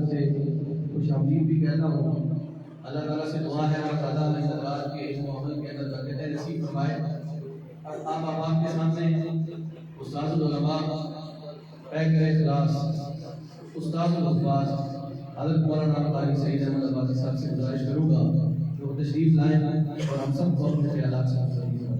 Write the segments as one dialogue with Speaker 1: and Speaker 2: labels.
Speaker 1: طرف سے کچھ آمین بھی کہتا ہوں۔ اللہ تعالیٰ سے دعا ہے اللہ تعالیٰ اس رات کے اس عمل کے اندر برکتیں نصیب فرمائے۔ اور آپ عوام کے سامنے استاد العلماء پیکر اخلاص استاد الحفاظ حضرت مولانا قاری سعید احمد عبادی صاحب سے گزارش کروں گا کہ وہ تشریف لائیں اور ہم سب کو اپنے خیالات سے منظر کریں۔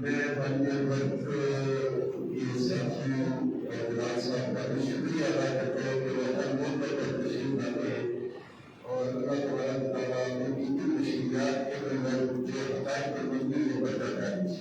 Speaker 2: میں پڑھنے وقت یہ ساتھیوں اور غلام صاحب کا بھی شکریہ ادا کرتا ہوں کہ وہ ہر موقع پر تشریف لاتے ہیں اور اللہ تبارک تعالیٰ نے ان کی مشکلات کے اندر جو عطائے پر مبنی ہے برکت ڈالی۔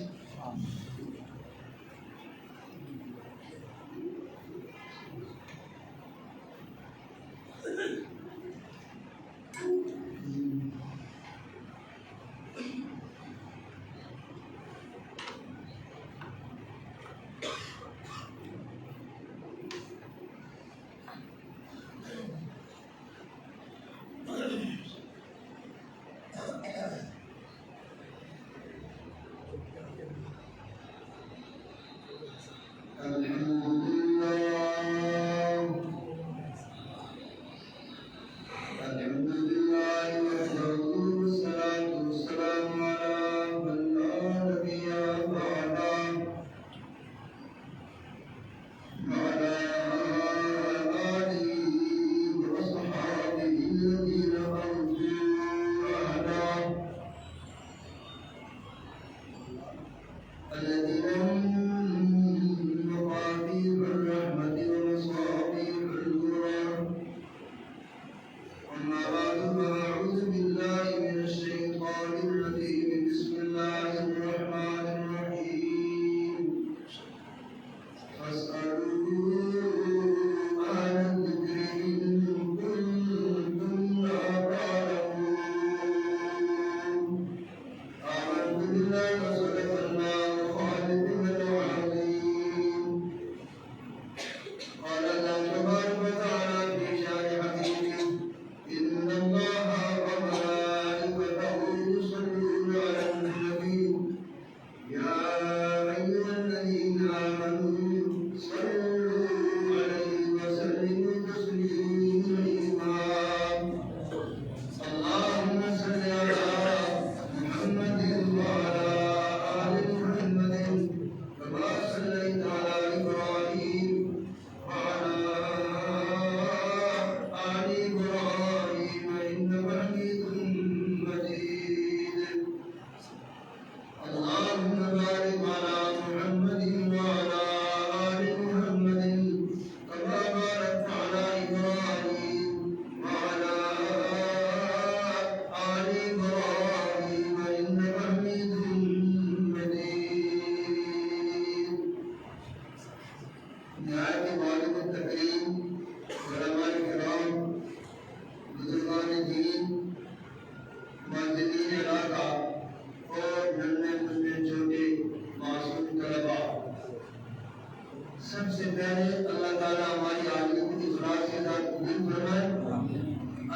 Speaker 2: سب سے پہلے اللہ تعالیٰ ہماری عالمی کی اخلاص کے ساتھ قبول فرمائے۔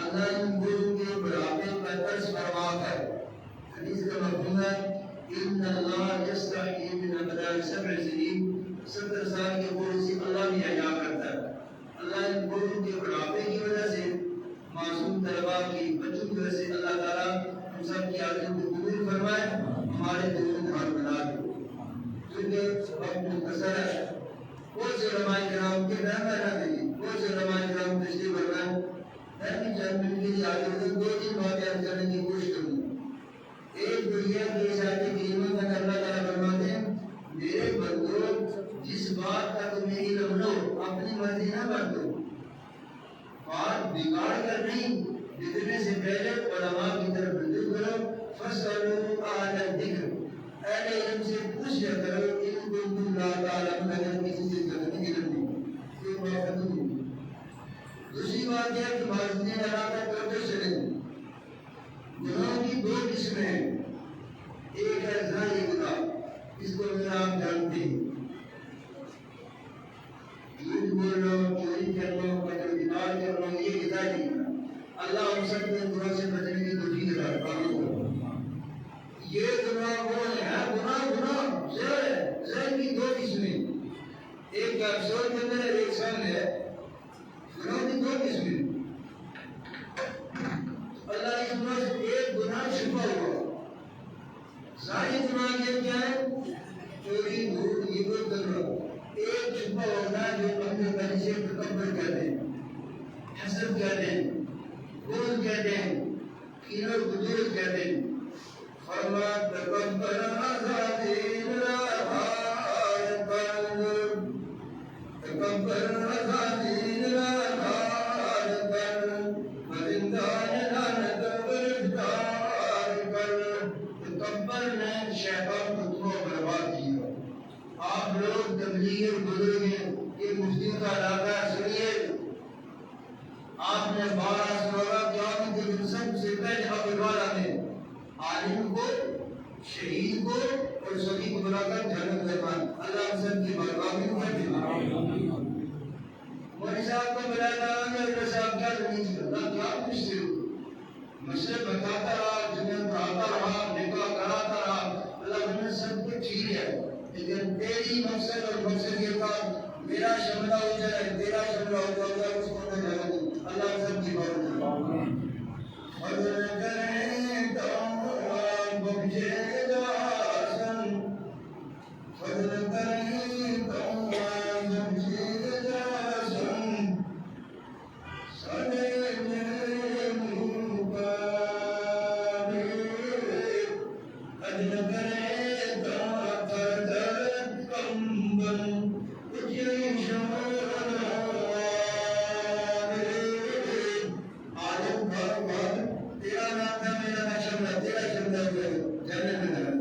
Speaker 2: اللہ ان گروہ کے بڑھاپے کا طرز فرما ہے۔ حدیث کا مفہوم ہے ان اللہ یستحیی من ابناء 7 سنین، 70 سال کے بوڑھے سے اللہ بھی حیا کرتا ہے۔ اللہ ان گروہ کے بڑھاپے کی وجہ سے معصوم طلباء کی بچوں کی وجہ سے اللہ تعالیٰ ہم سب کی عالمی کو قبول فرمائے، ہمارے دل میں دھان بنا دے۔ کیونکہ وقت مختصر ہے، بہت سے علماء کرام کے نام نہیں، بہت سے علماء کرام تشریف فرمائے، میں بھی چند منٹ کے لیے آگے سے 2-3 باتیں عرض کرنے کی کوشش کروں۔ ایک دنیا کی اشارے کریمہ میں اللہ تعالیٰ فرماتے ہیں میرے بندو جس بات کا تمہیں علم لو اپنی مرضی نہ بڑھ دو، بات بگاڑ کر نہیں، لکھنے سے پہلے علماء کی طرف رجوع کرو، فَاسْأَلُوا أَهْلَ الذِّكْرِ، اہل علم سے پوچھ لیا کرو، ان کنتم لا تعلمون، اگر کسی سے غلطی علم نہیں کوئی معافی نہیں۔ دوسری بات یہ ہے کہ معذرین علاقہ کرتے چلیں، گناہوں کی دو قسمیں ہیں، ایک ہے ظاہری گناہ، اس کو میں آپ جانتے ہیں، جھوٹ بولنا، چوری کرنا، قتل بدعت کرنا، یہ ظاہری گناہ۔ اللہ ہم سب کو گناہ سے بچنے کی توفیق عطا فرمائے۔ یہ گناہ وہ ہے، گناہ زہر ہے، زہر کی دو قسمیں، ایک کیپسول کے اندر ایک سنگ ہے، گناہ کی دو قسمیں۔ اللہ اس گناہ سے ایک گناہ چھپا ہوا، ظاہری گناہ یہ کیا ہے؟ چوری، جھوٹ، غیبت کرنا، ایک چھپا ہونا جو اپنے بنی سے تکبر کہتے ہیں، حسد کہتے ہیں، بغض کہتے ہیں، کینہ و قدورت کہتے ہیں۔ فرمایا تکبر عزازیل رہار پر، تکبر عزازیل رہار پر، مزندان لعنت گرفتار کر۔ تکبر نے شیطان کو تباہ برباد کیا۔ آپ لوگ تبلیغ بزرگ ہیں، یہ مفتی کا علاقہ ہے، سنیے، آپ نے 12 سورہ قیامت کے دن سب سے پہلے ابرار میں عالم کو، شہید کو اور سبھی کو بلا کر جنت میں مان، اللہ ہم سب کی برکات کرے۔ مولوی صاحب کو بلایا کہ صاحب کیا زمین سے اللہ کیا پوچھتے ہو؟ مسئلہ بتاتا رہا، جنت پڑھاتا رہا، نکاح کراتا رہا، اللہ نے سب کچھ ٹھیک ہے، لیکن تیری مقصد اور مقصد یہ تھا میرا شملہ ہو جائے، تیرا شملہ ہو جائے، اس کو نہ جانے دیں، اللہ سب کی بات کرے۔ فضل کریں تو بخشے گا حسن، فضل کریں تو بخشے گا حسن، سڑے میرے منہ پر عدل کرے تو قدر کمبل اجھے شمال عالم بھر تیرا نام ہے، میرا نام شملہ، تیرا شملہ جنت میں جانا۔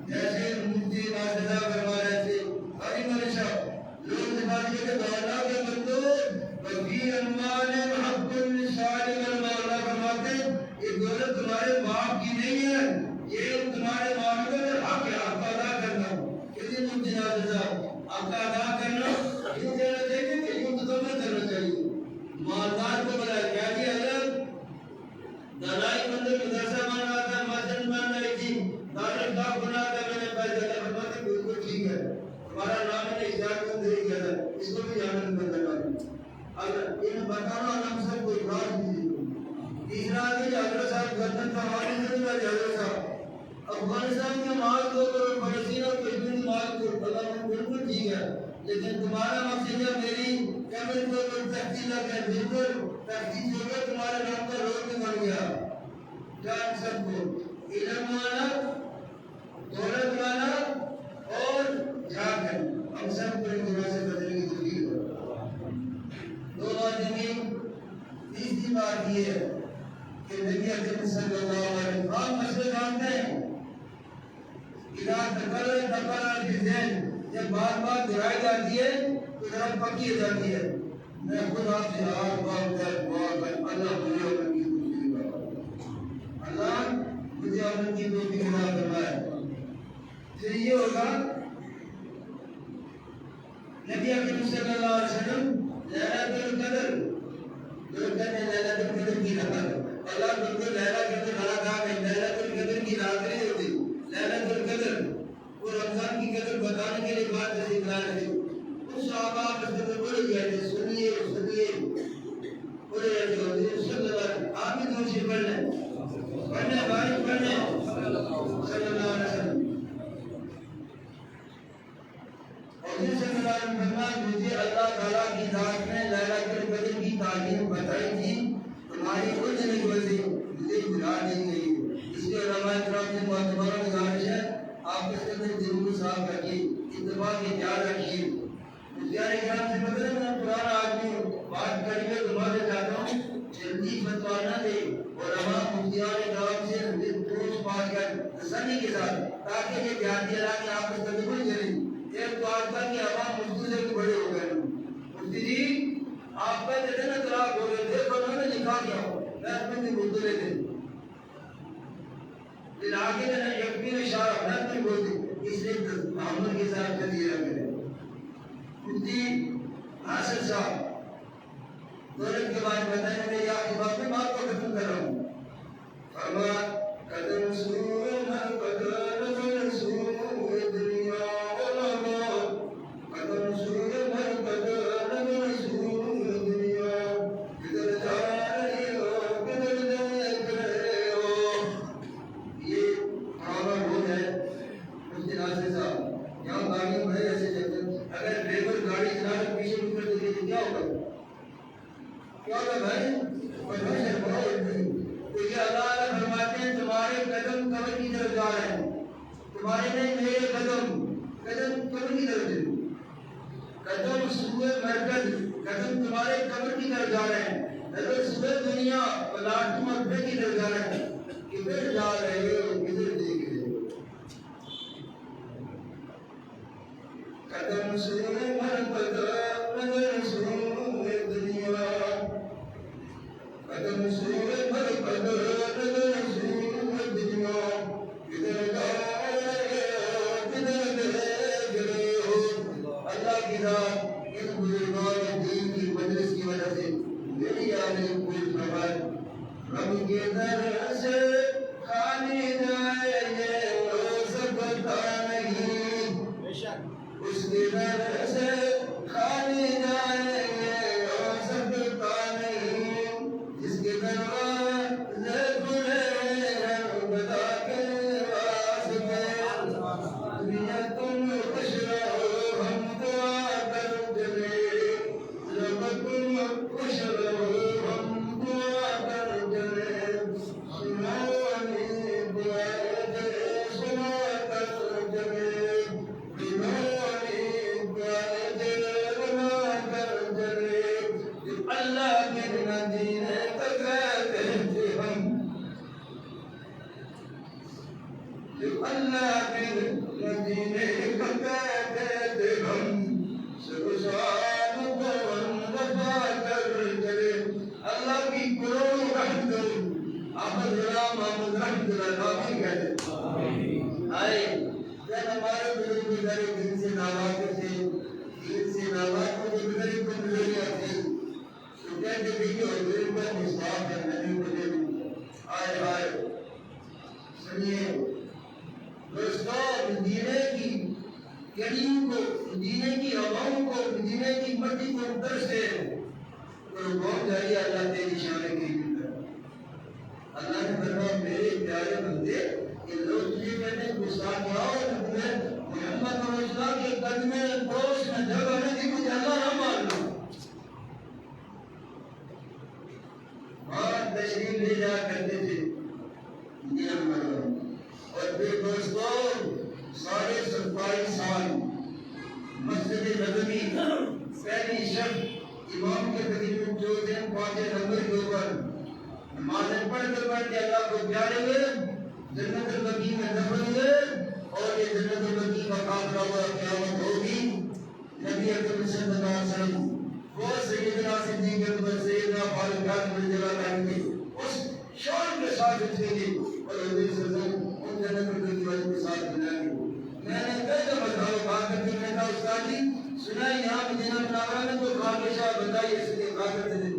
Speaker 2: جیسے مفتی ناصرہ فرما رہے تھے، حاجی مولوی صاحب، لوگ دماغی کے دولا کے بندو وفی انوال حق الصالح المولا فرماتے ہیں، یہ دولت تمہارے باپ کی نہیں ہے، یہ تمہارے مالک کا حق ہے، حق ادا کرنا۔ کسی مفتی ناصر صاحب حق ادا کرنا کیوں دینا چاہیے کہ یوں تو تمہیں کرنا چاہیے۔ مالدار کو بلا کیا جی حضرت دلائی مندر مدرسہ بن رہا تھا، مسجد بن رہی تھی، دارالخلاف بنا تھا، میں نے پیسہ دیا، فرماتے بالکل ٹھیک ہے، ہمارا نام نے اشتہار کو دے دیا تھا، اس کو بھی جانن بند کرنا۔ اگر انہیں بتانا ہم سب کو اخراج دیجیے۔ تیسرا ہے کہ حضرت صاحب گردن فرمانے سے نہیں بھائی حضرت صاحب افغانستان کے مال کو اور فلسطین اور کشمیر کے مال کو اللہ بالکل ٹھیک ہے، لیکن تمہارا مقصد ہے میری قبر کو تختی لگ ہے، بالکل تختی جو کہ تمہارے نام کا روڈ بھی بن گیا۔ جان سب کو علم والا، دولت والا اور جاکر ہم سب کو ان گناہ سے بچنے کی توفیق دو۔ دو بات زمین، تیسری بات یہ ہے کہ نبی اکرم صلی اللہ علیہ وسلم آپ مسئلے جانتے ہیں، اذا تکرر فی الذہن، جب بار بار دہرائی جاتی ہے تو ذرا پکی ہو جاتی ہے۔ میں خود آپ سے ہاتھ باندھ کر دعا کر اللہ مجھے عمل کی توفیق عطا، اللہ مجھے عمل کی توفیق عطا فرمائے۔ پھر یہ ہوگا نبی اکرم صلی اللہ علیہ وسلم لیلۃ القدر، لوگ کہتے ہیں لیلۃ القدر کی رات، اللہ بالکل لیلۃ القدر رات آ گئی، لیلۃ القدر کی رات نہیں ہوتی، لیلۃ القدر وہ رمضان کی قدر بتانے کے لیے بات تشریف لائے تھے۔ اس صحابہ رسول میں بڑے گئے تھے، سنیے سنیے بڑے گئے تھے حضور صلی اللہ علیہ وسلم، آپ بھی دوسری پڑھ لیں، پڑھنے بھائی پڑھنے صلی اللہ علیہ وسلم۔ حضور صلی اللہ علیہ وسلم فرمایا مجھے اللہ تعالیٰ کی ذات نے لیلۃ القدر کی تعلیم بتائی تھی، تمہاری کچھ نہیں بولتی، مجھے بلا نہیں گئی۔ اس لیے علماء کرام سے معتبرہ گزارش ہے آپ اس کے اندر ضرور صاف رکھیے، اتفاق اختیار رکھیے۔ مفتیان کرام سے بدلے میں پرانا آدمی بات کریے تو آپ کہتے تھے نا طلاق ہو گئے تھے پر انہوں نے نکاح کیا میں اپنے بھی بولتے تھے پھر آگے میں یقین اشارہ میں اپنے بولتے اس لیے محمد کے ساتھ چلیے رکھے مفتی حاصل صاحب دولت کے بعد بتائیں میں یہ آخری بات میں بات کو ختم کر رہا ہوں فرما قدم سور ہر قدر سور دنیا قدم سور ہر قدر سور دنیا کدھر جا رہی ہو کدھر دیکھ رہے ہو یہ پرانا بول ہے مفتی ناصر صاحب یہاں گاڑی بڑے ایسے چلتے اگر ڈرائیور گاڑی چلا کر پیچھے مڑ کر دیکھے تو کیا ہوگا کیا ہوگا بھائی پرمیشن بہت تو یہ اللہ فرماتے ہیں تمہارے قدم قبر کی طرف جا رہے ہیں تمہارے نہیں میرے قدم قبر کی طرف جا قدم سوئے مرکز قدم تمہارے قبر کی طرف جا رہے ہیں نظر سوئے دنیا پلاٹ تم اپنے کی طرف جا رہے ہیں کدھر جا رہے ہو کدھر دیکھ رہے ہو قدم سوئے مرکز نظر سوئے دنیا قدم سوئے مرکز نظر سوئے دنیا کدھر جا رہے ہو کدھر دیکھ رہے ہو اللہ کی ذات ان بزرگان دین کی مجلس کی وجہ سے میری آمین کوئی فرمائے رب کے در سے خالی جائے یہ ہو سکتا نہیں اس کے در سے خالی جائے یہ ہو سکتا نہیں جس کے دروازے کھلے ہیں بتا کے واسطے دنیا تم خوش رہو ہم دعا کر چلے رب تم خوش رہو ہم دعا کر چلے سنانی دعا دے سنا کر چلے سنانی دعا دے سنا کر چلے اللہ کے ندینے تک کہتے ہم اللہ کے ندینے تک کہتے ہم سرسان کو وفا کر چلے اللہ کی کروڑوں رحمت احمد غلام محمد رحمت اللہ بھی کہتے آئے جب ہمارے بزرگ گزرے دن سے نواز تھے دن سے نواز کو گزرے کو گزریا تھی تو کہتے بھی کہ حضور کا مصطفیٰ ہے نبی کو دے آئے آئے سنیے دوستوں مدینے کی گلیوں کو مدینے کی ہواؤں کو مدینے کی مٹی کو اندر سے قربان جائیے اللہ تیری شان کی اللہ نے فرمایا میرے پیارے بندے کہ لوگ تجھے کہتے ہیں گستاخیاں تمہیں محمد رسول اللہ کے قدمے پوش میں جگہ نہیں مجھے اللہ نہ مان لو بہت تشریف لے جا کرتے تھے اور پھر دوستوں سارے 27 سال مسجد نبوی پہلی شب امام کے تقریباً جو دن 5 نمبر کے اوپر نمازیں پڑھتے پڑھتے اللہ کو پیارے ہوئے جنت البقیع میں دفن ہوئے اور یہ جنت البقیع کا خاطرہ ہوا قیامت ہوگی نبی اکرم صلی اللہ علیہ وسلم وہ سیدنا صدیق اکبر سیدنا فاروق اعظم رضی اللہ عنہ کی اس شان کے ساتھ اٹھیں گے اور حضور صلی اللہ علیہ وسلم ان جنت البقیع کے ساتھ ملائیں گے میں نے کئی دفعہ بتاؤ کہا کرتے میں کہا استاد جی سنا یہاں مدینہ منورہ میں تو خواجہ شاہ بتائیے اس لیے کہا کرتے تھے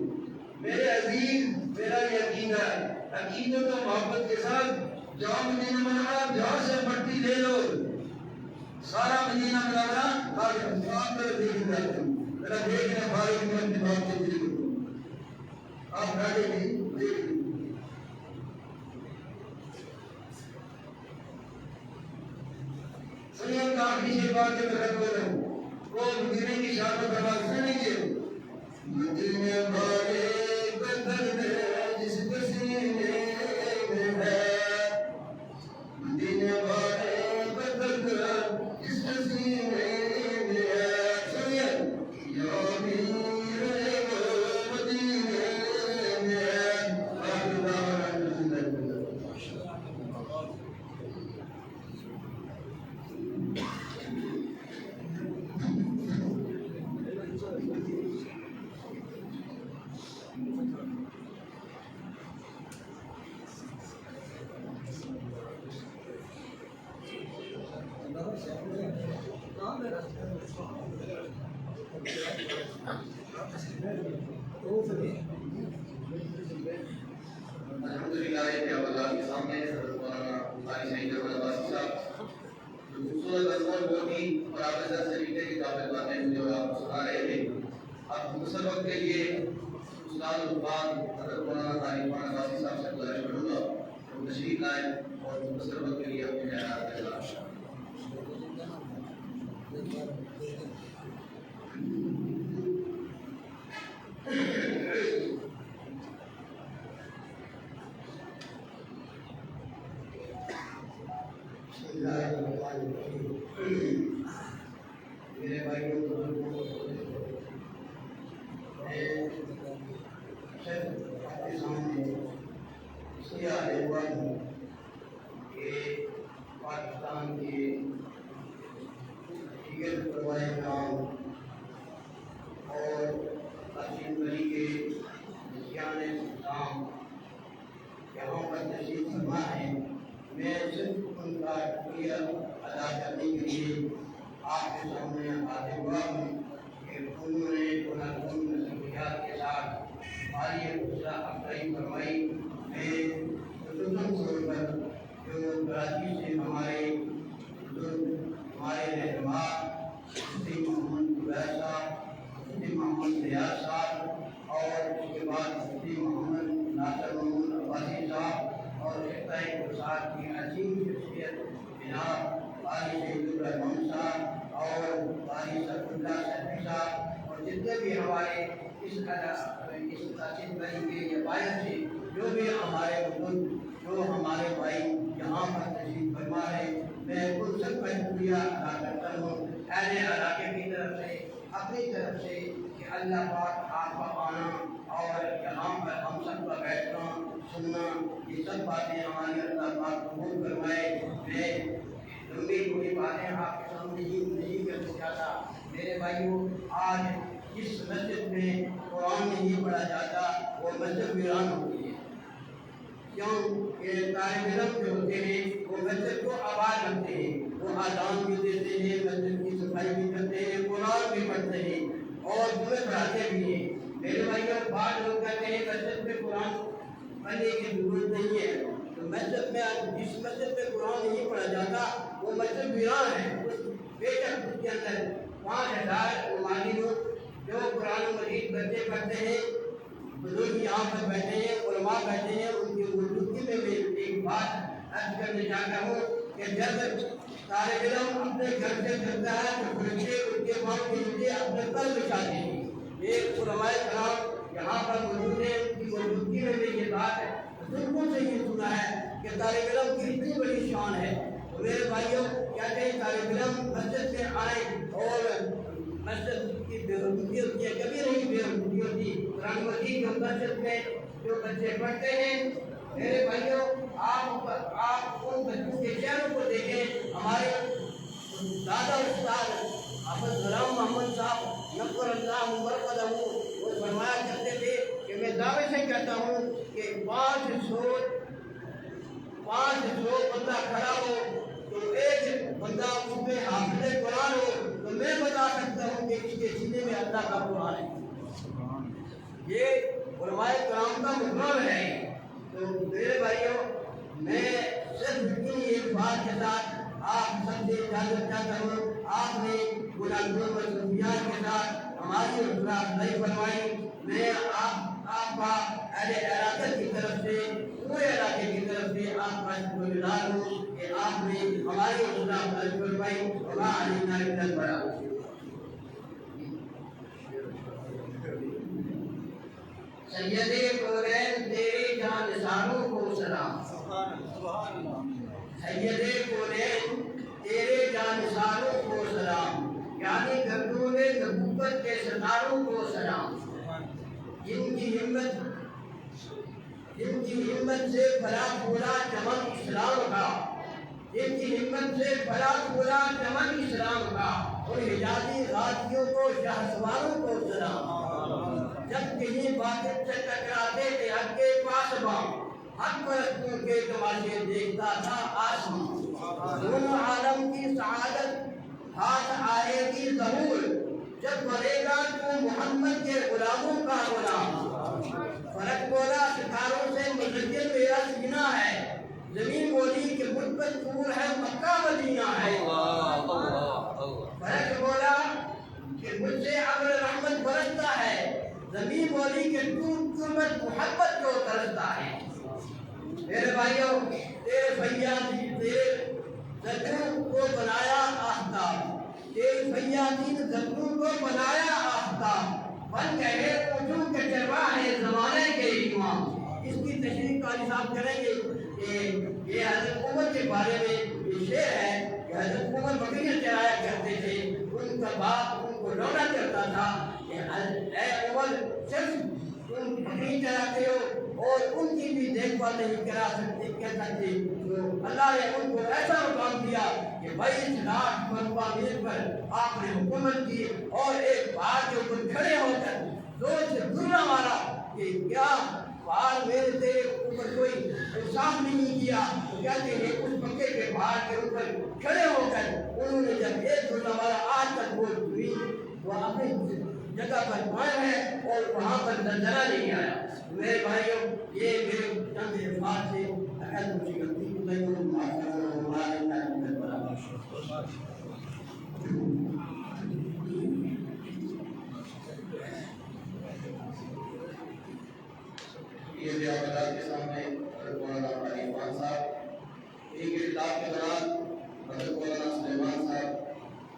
Speaker 2: میرے عزیز میرا یقین ہے عقیدت و محبت کے ساتھ جاؤ مدینہ منورہ جہاں سے مٹی لے لو سارا مدینہ منورہ آپ کر دیکھ جاتے ہیں میرا دیکھنے فارغ میں اپنی بات سے دل کو آپ بیٹھے بھی دیکھ لیں سنیے کا آخری شیخ بات کے طرف بول رہا ہوں وہ مدینے کی شان و فرمان سنیے مدینے والے قدر میں جس پسینے میں ہے مدینے والے قدر میں جس پسینے میں ہے سنیے یا میر وہ مدینے میں ہے آخر دعوانا
Speaker 1: الحمدللہ کہ اب اللہ کے سامنے حضرت مولانا قاری سعید احمد عباسی صاحب جو خوبصورت انداز بہت ہی اور آپ سے طریقے کی قابل باتیں مجھے اور آپ کو سنا رہے تھے. اب مختصر وقت کے لیے استاد الفاظ حضرت مولانا قاری احمد عباسی صاحب سے گزارش کروں گا کہ وہ تشریف لائیں اور مختصر وقت کے لیے اپنے بیانات کا اعلان کریں.
Speaker 2: میرے بھائیوں بزرگوں آپ کے سامنے اس لیے آئے ہوا ہوں کہ پاکستان کے دیگر علماء کرام اور قاسم علی کے نشان اسلام یہاں پر تشریف فرما ہے. میں صرف ان کا شکریہ ادا کرنے کے لیے آپ کے سامنے حاضر ہوا ہوں کہ انہوں نے نصیحت کے ساتھ ہماری حوصلہ افزائی فرمائی. میں خصوصاً طور پر جو کراچی سے ہمارے بزرگ ہمارے رہنما مفتی محمد زبیر صاحب، مفتی محمد ریاض صاحب اور اس کے بعد مفتی محمد ناصر محمد عباسی صاحب اور استاد کی عظیم شخصیت جناب قاری سعید الرحمان صاحب اور قاری سعد اللہ صاحب صاحب اور جتنے بھی ہمارے اس قاسم بھائی کے روایت سے جو بھی ہمارے بزرگ جو ہمارے بھائی یہاں پر تشریف فرما ہے، میں ان سب کا شکریہ ادا کرتا ہوں اہل علاقے کی طرف سے، اپنی طرف سے کہ اللہ پاک آپ کا آنا اور یہاں پر ہم سب کا بیٹھنا سننا یہ سب باتیں ہماری اللہ پاک قبول فرمائے. میں لمبی کوئی باتیں آپ کے سامنے نہیں کر سکتا. میرے بھائیوں، آج جس مسجد میں قرآن نہیں پڑھا جاتا وہ مسجد ویران ہوتی ہے. کیوں کہ طالب علم جو ہوتے ہیں وہ مسجد کو آباد رکھتے ہیں، وہ اذان بھی دیتے ہیں، مسجد کی صفائی بھی کرتے ہیں، قرآن بھی پڑھتے ہیں اور جمعے پڑھاتے بھی ہیں. میرے بھائیوں، بعض لوگ کہتے ہیں مسجد میں قرآن پڑھنے کی ضرورت نہیں ہے. تو مسجد میں جس مسجد میں قرآن نہیں پڑھا جاتا وہ مسجد ویران ہے. بے شک اس کے اندر 5000 علماء لوگ جو قرآن مجید بچے پڑھتے ہیں، بزرگ یہاں پر بیٹھے ہیں، علماء بیٹھے ہیں، ان کی موجودگی میں میں ایک بات عرض کرنا چاہتا ہوں کہ جب طالب علم اپنے گھر سے چلتا ہے تو بچے ان کے ماں کے لیے اپنے پر بچاتے ہیں. ایک علماء کرام یہاں پر موجود ہیں، ان کی موجودگی میں یہ بات بزرگوں سے یہ سنا ہے کہ طالب علم کی اتنی بڑی شان ہے. تو میرے بھائیوں، کہتے ہیں طالب علم مسجد میں آئیں اور مسجد کی بے حرمتی ہوتی ہے، کبھی نہیں بے حرمتی ہوتی. قرآن مجید جو مسجد میں جو بچے پڑھتے ہیں، میرے بھائیوں، آپ ان بچوں کے چہروں کو دیکھیں. ہمارے دادا استاد حافظ غلام محمد صاحب نقر اللہ مرقدہ وہ فرمایا کرتے تھے کہ میں دعوے سے کہتا ہوں کہ 500 بندہ کھڑا ہو تو ایک بندہ اس میں حافظ قرآن ہو تو میں بتا سکتا ہوں کہ اس کے سینے میں اللہ کا قرآن ہے. یہ علماء کرام کا مقام ہے. تو میرے بھائیوں، میں صرف اتنی ایک بات کے ساتھ آپ سب سے اجازت چاہتا ہوں. آپ نے گناہوں و مصروفیات کے ساتھ ہماری حوصلہ افزائی فرمائی. میں آپ کا اہل علاقے کی طرف سے، پورے علاقے کی طرف سے آپ کا شکر گزار ہوں کہ آپ نے ہماری حوصلہ افزائی فرمائی. وما علینا الا البلاغ. سید کونین تیری جانثاروں کو سلام. سید کونین تیرے جانثاروں کو سلام، یعنی گردون نبوت کے ستاروں کو سلام. جن کی ہمت سے پھلا پھولا چمن اسلام کا، جن کی ہمت سے پھلا پھولا چمن اسلام کا، اور حجازی غازیوں کو شہسواروں کو سلام. جب کہیں باطل سے ٹکراتے تھے حق کے پاسباں، حق پرستوں کے تماشے دیکھتا تھا آسمان. دونوں عالم کی سعادت ہاتھ آئے گی ضرور جب بنے گا تو محمد کے غلاموں کا غلام۔ فلک بولا ستاروں سے مزین میرا سینہ ہے، زمین بولی کہ مجھ پر طور ہے مکہ مدینہ ہے۔ فلک بولا کہ مجھ سے ابر رحمت برستا ہے، زمین بولی کہ تو مجھ محبت کو ترستا ہے۔ میرے بھائیوں، تیرے فیاضی تیرے زدوں کو بنایا آفتاب، تیرے فیاضی زدوں کو بنایا آفتاب، بن گئے وجود کے چرواہ ہے زمانے کے امام۔ اس کی تشریح قاری صاحب کریں گے کہ یہ حضرت عمر کے بارے میں یہ شعر ہے کہ حضرت عمر بکریاں چرایا کرتے تھے، ان کا باپ ان کو رونا کرتا تھا کہ اے عمر صرف تم بکری چراتے ہو اور ان کی بھی دیکھ بھال نہیں کرا سکتے، کہتا تھے تو اللہ نے ان کو ایسا مقام دیا کہ 22,00,000 مرتبہ میل پر آپ نے حکومت کی اور ایک پہاڑ کے اوپر کھڑے ہو کر زور سے ڈرنا مارا کہ کیا پہاڑ میرے تیرے اوپر کوئی انصاف نہیں کیا، تو کہتے ہیں اس مکے کے پہاڑ کے اوپر کھڑے ہو کر انہوں نے جب ایک ڈرنا مارا آج تک وہ ہوئی وہ اپنی جگہ پر قائم ہے اور وہاں پر زلزلہ نہیں آیا۔ میرے بھائیوں، یہ میرے چند الفاظ سے اگر مجھے غلطی کو نہیں ہو معاف کرنا ہمارے اللہ برابر۔
Speaker 1: یہ بھی آپ کے سامنے حضرت مولانا علی خان صاحب ایک اطلاع کے دوران حضرت مولانا سلیمان صاحب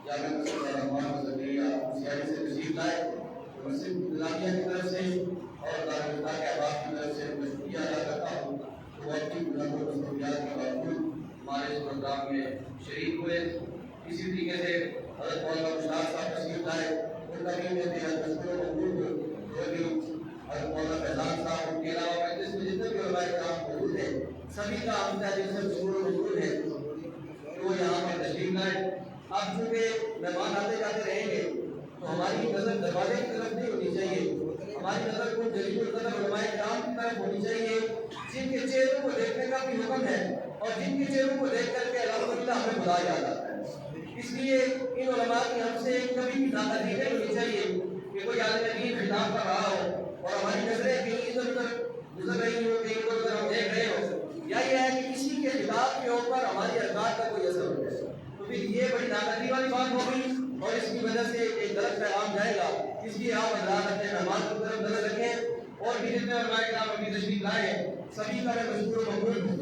Speaker 1: جامعہ مسجد الرحمان زکریا سیاحی سے تشریف لائے، مسجد نظامیہ کی طرف سے اور دارالفتہ کے احباب کی طرف سے میں شکریہ ادا کرتا ہوں کہ وہ اپنی بلند و مصروفیات کے باوجود ہمارے اس پروگرام میں شریک ہوئے۔ اسی طریقے سے حضرت مولانا مشتاق صاحب تشریف لائے، ان کا بھی میں بےحد مشکور و مقبول حضرت مولانا فیضان صاحب، ان کے علاوہ مجلس میں جتنے بھی علماء کرام موجود ہیں سبھی کا ہم کا دل سے شکر و مقبول ہے کہ وہ یہاں پر تشریف لائے۔ اب چونکہ مہمان آتے جاتے رہیں گے تو ہماری نظر دروازے کی طرف نہیں ہونی چاہیے، ہماری نظر کو جلیل القدر علماء کرام کی طرف ہونی چاہیے جن کے چہروں کو دیکھنے کا بھی حکم ہے اور جن کے چہروں کو دیکھ کر کے الحمدللہ ہمیں خدا یاد آتا ہے۔ اس لیے ان علماء کی ہم سے کبھی بھی ناراضگی نہیں ہونی چاہیے کہ کوئی عالم دین خطاب کر رہا ہو اور ہماری نظریں کہیں ادھر ادھر گزر رہی ہو، کہیں ادھر ادھر ہم دیکھ رہے ہو، یا یہ ہے کہ کسی کے خطاب کے اوپر ہماری الفاظ کا کوئی اثر ہو جائے تو پھر یہ بڑی ناراضگی والی بات ہو گئی اور اس کی وجہ سے ایک غلط پیغام جائے گا۔ اس لیے آپ حضرات اپنے مہمان کی طرف نظر رکھیں اور بھی جتنے علماء کرام اپنی تشریف لائے ہیں سبھی کا میں مشکور و مقبول ہوں۔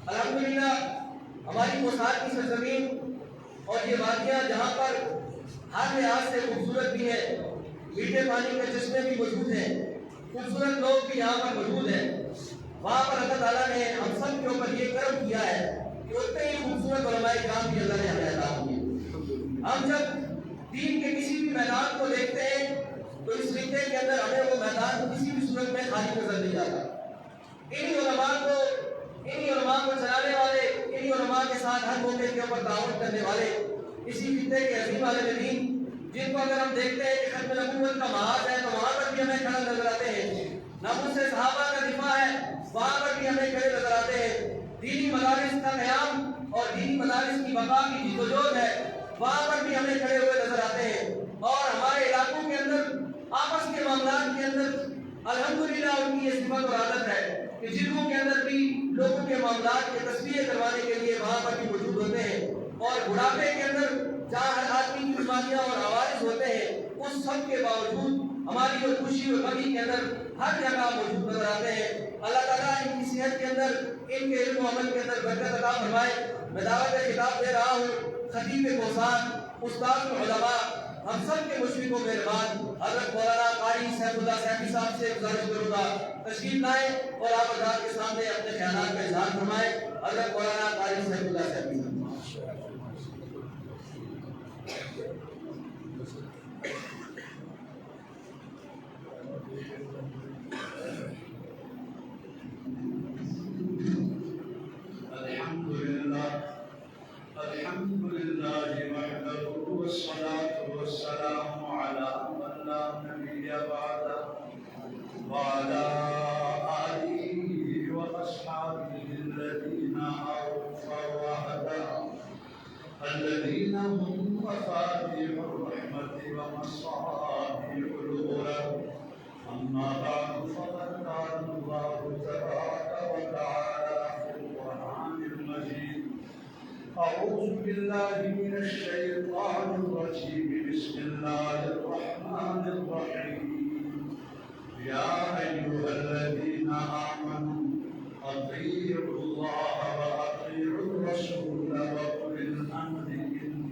Speaker 1: الحمدللہ ہماری کوسار کی سرزمین اور یہ وادیاں جہاں پر ہر لحاظ سے خوبصورت بھی ہے، میٹھے پانی کے چشمے بھی موجود ہیں، خوبصورت لوگ بھی یہاں پر موجود ہیں، وہاں پر اللہ تعالیٰ نے ہم سب کے اوپر یہ کرم کیا ہے کہ اتنے ہی خوبصورت علماء کرام بھی اللہ نے ہمیں عطا کیے۔ ہم جب دین کے کسی بھی میدان کو دیکھتے ہیں تو اس خطے کے اندر ہمیں وہ میدان کسی بھی صورت میں خالی نظر نہیں آتا۔ انہی علماء کو چلانے والے، انہی علماء کے ساتھ ہر موقع کے اوپر دعوت کرنے والے، اسی خطے کے عظیم عالم دین جن کو اگر ہم دیکھتے ہیں کہ ختم نبوت کا محاذ ہے تو وہاں پر بھی ہمیں کھڑا نظر آتے ہیں، ناموس صحابہ کا دفاع ہے وہاں پر بھی ہمیں کھڑے نظر آتے ہیں، دینی مدارس کا قیام اور دینی مدارس کی بقا کی جدوجہد ہے وہاں پر بھی ہمیں کھڑے ہوئے نظر آتے ہیں، اور ہمارے علاقوں کے اندر آپس کے معاملات کے اندر الحمدللہ ان کی یہ صفت اور عادت ہے کہ جلدوں کے اندر بھی لوگوں کے معاملات کے تصفیے کروانے کے لیے وہاں پر بھی موجود ہوتے ہیں، اور بڑھاپے کے اندر جہاں ہر آدمی کی بیماریاں اور عوارض ہوتے ہیں اس سب کے باوجود ہماری جو خوشی اور غمی کے اندر ہر جگہ موجود نظر آتے ہیں۔ اللہ تعالیٰ ان کی صحت کے اندر، ان کے علم و عمل کے اندر برکت عطا فرمائے۔ میں دعوت خطاب دے رہا ہوں خطیب کوسان، استاد علماء، ہم سب کے مشفق و مہربان حضرت مولانا قاری سیف اللہ سیفی صاحب سے گزارش کروں گا تشریف لائیں اور آپ حضرات کے سامنے اپنے خیالات کا اظہار فرمائیں۔ حضرت مولانا قاری سیف اللہ سیفی صاحب۔
Speaker 3: الحمد لله وحده والصلاة والسلام على من لا نبي بعده وعلى آله وأصحابه الذين أوفوا وعده ومصابيح الغرر أما بعد فقد قال الله تبارك وتعالى في القرآن المجيد أعوذ بالله من الشيطان الرجيم بسم الله الرحمن الرحيم يا أيها الذين آمنوا أطيعوا الله وأطيعوا الرسول وأولي الأمر منكم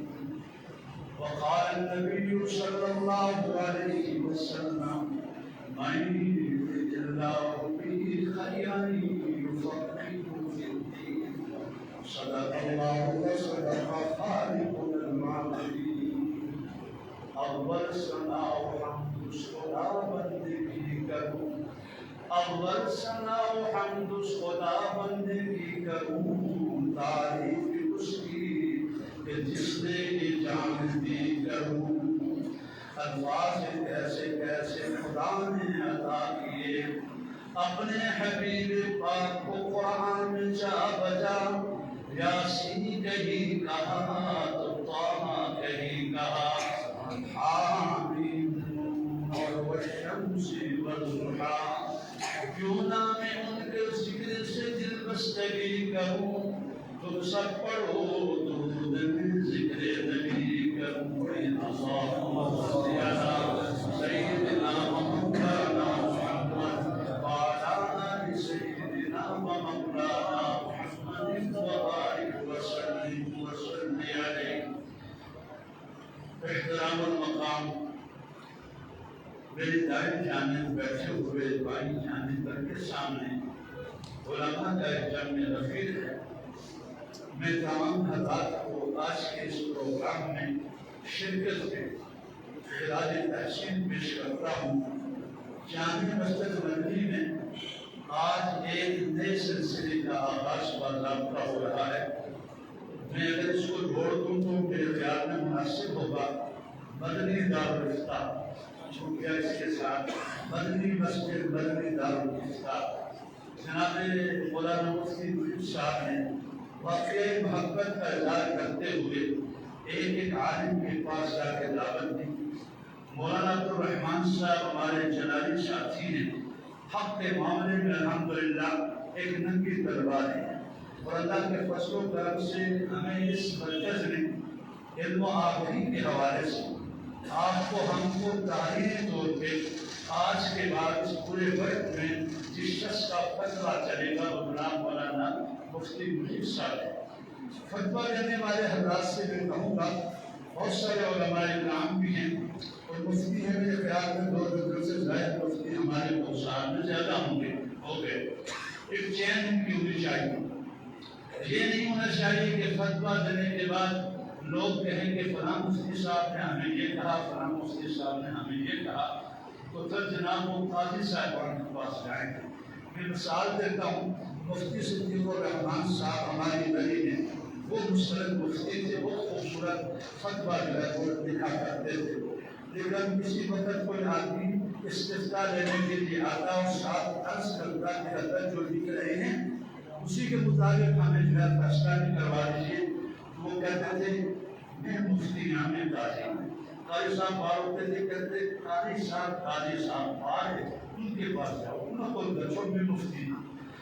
Speaker 3: وقال النبي صلى الله عليه وسلم من يرد الله به خيرا يفقهه في الدين صدق الله وصدق خالقنا المعبدين اول ثنا و حمد خدا بندگی کروں اول ثنا و حمد خدا بندگی کروں تعریف اس کی کہ جس نے جان دی کروں الفاظ کیسے کیسے خدا نے عطا کیے اپنے حبیب پاک کو قرآن میں جا بجا یاسین کہیں کہا تو طٰہٰ کہیں کہا حامیم اور والشمس والضحیٰ کیوں نہ میں ان کے ذکر سے دل بستگی کروں تم سب پڑھو درود میں ذکر نبی کروں اللہم صلی علی سیدنا مولانا محمد وعلی آل سیدنا مولانا محمد وبارک وسلم علیہ احترام المقام میری دائیں جانب بیٹھے ہوئے بھائی جانب کے سامنے علماء کا ایک جمع رفیق ہے میں تمام حضرات کو آج کے اس پروگرام میں شرکت کے خراج تحسین پیش کرتا ہوں جامع مسجد مدنی میں آج ایک نئے سلسلے کا آغاز باضابطہ ہو رہا ہے میں اگر اس کو جوڑ دوں تو میرے خیال میں مناسب ہوگا مدنی دارالافتاء چونکہ اس کے ساتھ مدنی مسجد مدنی دارالافتاء جناب مولانا مفتی محب صاحب نے واقعی محبت کا اظہار کرتے ہوئے ایک عالم کے پاس جا کے دعوت دی مولانا عبدالرحمان صاحب ہمارے جلالی ساتھی ہیں حق کے معاملے میں الحمدللہ ایک ننگی تلوار ہے اور اللہ کے فضل و کرم سے ہمیں اس مرکز میں علم و آخری کے حوالے سے آپ کو ہم کو تاریخی طور پہ آج کے بعد اس پورے وقت میں جس شخص کا فتویٰ چلے گا وہ جناب مولانا مفتی محب صاحب ہے فتویٰ دینے والے حضرات سے میں کہوں گا بہت سارے علماء اکرام بھی ہیں اور مفتی ہیں میرے خیال میں 2 درجن سے زائد مفتی ہمارے صاحب میں زیادہ ہوں گے ہو گئے ایک چین کی ہونی چاہیے یہ نہیں ہونا چاہیے کہ فتویٰ دینے کے بعد لوگ کہیں کہ فلاں مفتی صاحب نے ہمیں یہ کہا فلاں مفتی صاحب نے ہمیں یہ کہا تو پھر جناب وہ قاضی صاحبان کے پاس جائیں گے میں مثال دیتا ہوں مفتی صدیق الرحمان صاحب ہماری گلی میں وہ مسلم مفتی تھے بہت خوبصورت فتویٰ جو ہے وہ لکھا کرتے تھے لیکن کسی وقت کوئی آدمی استفتاء لینے کے لیے آتا اور ساتھ عرض کرتا کہ حضرت جو لکھ رہے ہیں اسی کے مطابق ہمیں جو ہے فیصلہ بھی کروا دیجیے وہ کہتے تھے میں مفتی یہاں میں قاضی ہوں قاضی صاحب بار ہوتے تھے کہتے قاضی صاحب بار ہے ان کے پاس جاؤ انہوں کو بچوں میں مفتی ہوں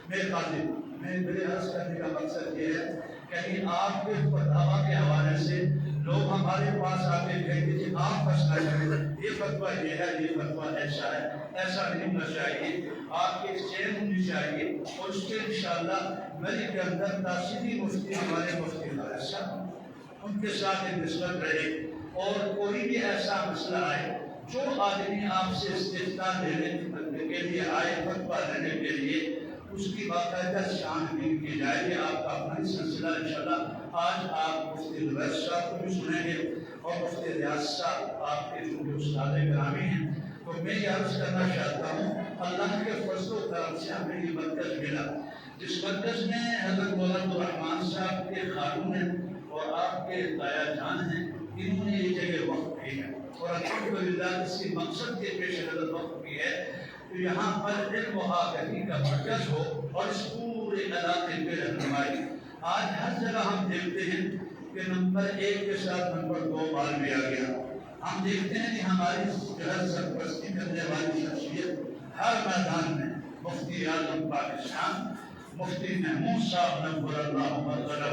Speaker 3: میں قاضی ہوں میں میرے عرض کرنے کا مقصد یہ ہے کہیں آپ کے فتویٰ کے حوالے سے لوگ ہمارے پاس آ کے کہیں گے آپ فیصلہ کریں یہ فتویٰ یہ ہے یہ فتویٰ ایسا ہے ایسا نہیں ہونا چاہیے آپ کی ایک چین ہونی چاہیے اور اس کے انشاءاللہ میری کے اندر تاثیری مفتی ہمارے مفتی خالد صاحب ان کے ساتھ ایک نسبت رہے اور کوئی بھی ایسا مسئلہ آئے جو آدمی آپ سے استفتاء لینے کے لیے آئے فتویٰ لینے کے لیے اس کی باقاعدہ شان کی جائے گی آپ کا اپنا سلسلہ انشاءاللہ آج آپ مفتی الویس صاحب کو بھی سنیں گے اور مفتی ریاض صاحب آپ کے جو استاد گرامی ہیں تو میں یہ عرض کرنا چاہتا ہوں اللہ کے فضل و کرم سے ہمیں یہ مرکز ملا جس مرکز میں حضرت مولانا عبدالرحمان صاحب کے خاتون ہیں اور آپ کے تایا جان ہیں انہوں نے یہ جگہ وقف کی ہے اور الحمدللہ اس کی مقصد کے پیش نظر وقف کی ہے کہ یہاں پر علم و آگاہی کا مرکز ہو اور اس پورے علاقے پہ رہنمائی آج ہر جگہ ہم دیکھتے ہیں کہ نمبر 1 کے ساتھ نمبر 2 مال بھی آ گیا ہم دیکھتے ہیں کہ ہماری سرپرستی کرنے والی شخصیت ہر میدان میں مفتی اعظم پاکستان مفتی محمود صاحب نور اللہ مرغلہ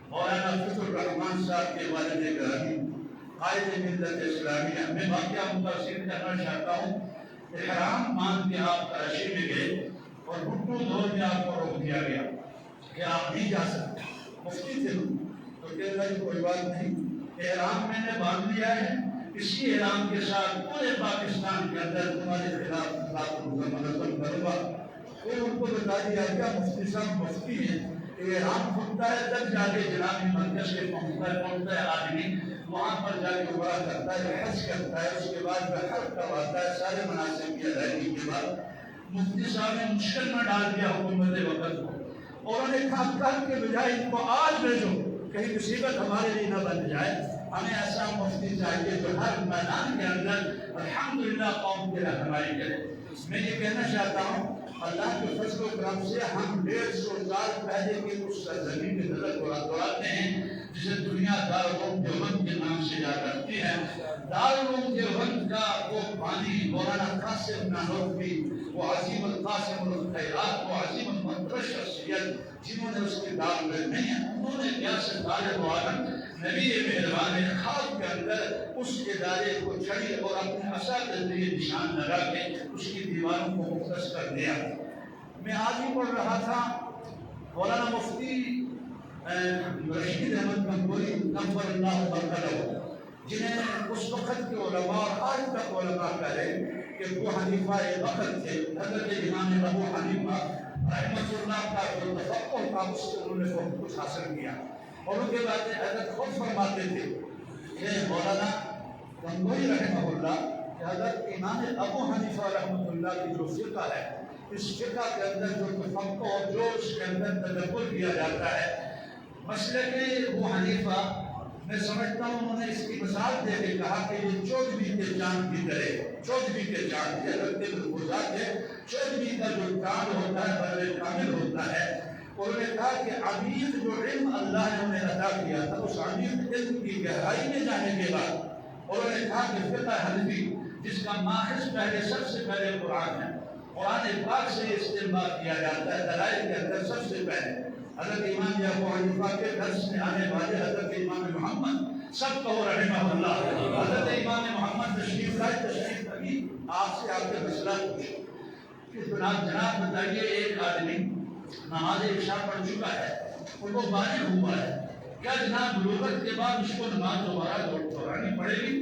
Speaker 3: مولانا فضل الرحمان صاحب کے والد گرامی قائد ملت اسلامیہ. میں واقعہ متاثر کرنا چاہتا ہوں. احرام مان کے آپ کراچی میں گئے اور بھٹو دور میں آپ کو روک دیا گیا کہ آپ نہیں جا سکتے. مفتی تھے تو کہہ رہا ہے کوئی بات نہیں, احرام میں نے باندھ لیا ہے, اسی احرام کے ساتھ پورے پاکستان کے اندر تمہارے خلاف منظم کروں گا. پھر ان کو بتا دیا گیا مفتی صاحب مفتی ہیں, احرام کھلتا ہے تب جا کے جنابی مرکز کے پہنچتا ہے آدمی, وہاں پر جا کے عمرہ کرتا ہے, حج کرتا ہے, اس کے بعد میں حج کرواتا ہے. سارے مناسب کی ادائیگی کے بعد مفتی صاحب نے مشکل میں ڈال دیا حکومت وقت کو, اور انہوں نے کہا کل کے بجائے ان کو آج بھیجو, کہیں مصیبت ہمارے لیے نہ بن جائے. ہمیں ایسا مفتی چاہیے جو ہر میدان کے اندر الحمدللہ قوم کی رہنمائی کرے. میں یہ کہنا چاہتا ہوں اللہ کے فضل و کرم سے ہم 150 سال پہلے کی اس سرزمین کی نظر دوڑاتے ہیں جسے دنیا دارالعلوم دیوبند کے نام سے یاد رکھتی ہے. دارالعلوم دیوبند کا وہ بانی مولانا قاسم نانوتوی, وہ عظیم القاسم الخیرات, وہ عظیم المنترش شخصیت جنہوں نے اس کے دار میں نہیں ہیں, انہوں نے کیا سرکار دو عالم نبی مہربان خواب کے اندر اس ادارے کو چھڑی اور اپنے اساتذہ یہ نشان لگا کے اس کی دیواروں کو مختص کر دیا. میں آج ہی پڑھ رہا تھا مولانا مفتی رشید احمد گنگوئی نور اللہ مرغلہ, جنہیں اس وقت کے علماء اور آج تک علماء کہے کہ ابو حنیفہ ایک وقت تھے. حضرت امام ابو حنیفہ رحمۃ اللہ کا جو تفقہ تھا اس سے انہوں نے بہت کچھ حاصل کیا, اور ان کے بعد حضرت خود فرماتے تھے کہ مولانا گنگوئی رحمہ اللہ کہ حضرت امام ابو حنیفہ رحمۃ اللہ کی جو فقہ ہے, اس فقہ کے اندر جو تفقہ اور جو اس کے اندر تدبر کیا جاتا ہے, مسئلہ کے ابو حنیفہ میں سمجھتا ہوں انہوں نے اس کی مثال دے کے کہا کہ یہ 14ویں کے چاند کی طرح, 14ویں کے چاند یہ رکھتے بالخوزات ہے, 14ویں کا جو چاند ہوتا ہے بر کامل ہوتا ہے. انہوں نے کہا کہ عمیق جو علم اللہ نے انہیں عطا کیا تھا, اس عمیق علم کی گہرائی میں جانے کے بعد انہوں نے کہا کہ فقہ حنفی جس کا ماخذ پہلے سب سے پہلے قرآن ہے, قرآن پاک سے استنباط کیا جاتا ہے دلائل کے اندر سب سے پہلے. حضرت امام ابو حنیفہ کے درس میں آنے والے حضرت امام محمد سب کو رحمہ اللہ, حضرت امام محمد تشریف لائے, تشریف ابھی آپ سے آپ کے مسئلہ پوچھو کہ جناب بتائیے ایک آدمی نماز عشاء پڑھ چکا ہے, ان کو بالغ ہوا ہے, کیا جناب بلوغت کے بعد اس کو نماز دوبارہ دہرانی پڑے گی؟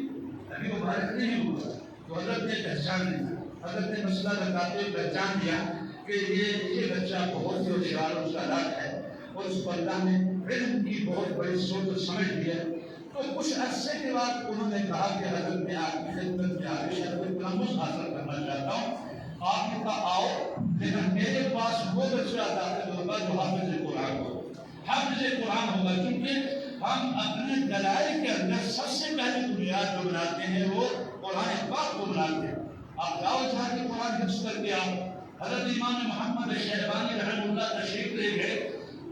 Speaker 3: ابھی وہ بالغ نہیں ہوا. تو حضرت نے پہچان لیا, حضرت نے مسئلہ بتاتے ہوئے پہچان لیا کہ یہ بچہ بہت ہی ہوشیار اور چالاک ہے, اور اس کو اللہ نے علم کی بہت بڑی سوچ اور سمجھ دی ہے. تو کچھ عرصے کے بعد انہوں نے کہا کہ حضرت میں آپ کی خدمت میں آگے شرف تلمس حاصل کرنا چاہتا ہوں. آپ نے کہا آؤ, لیکن میرے پاس وہ بچہ داخل ہوگا جو حافظ قرآن ہوگا, حافظ قرآن ہوگا, کیونکہ ہم اپنے دلائل کے اندر سب سے پہلی بنیاد جو بناتے ہیں وہ قرآن پاک کو بناتے ہیں. آپ جاؤ جہاں کے قرآن حفظ کر کے آؤ. حضرت امام محمد شہبانی رحمہ اللہ تشریف لے گئے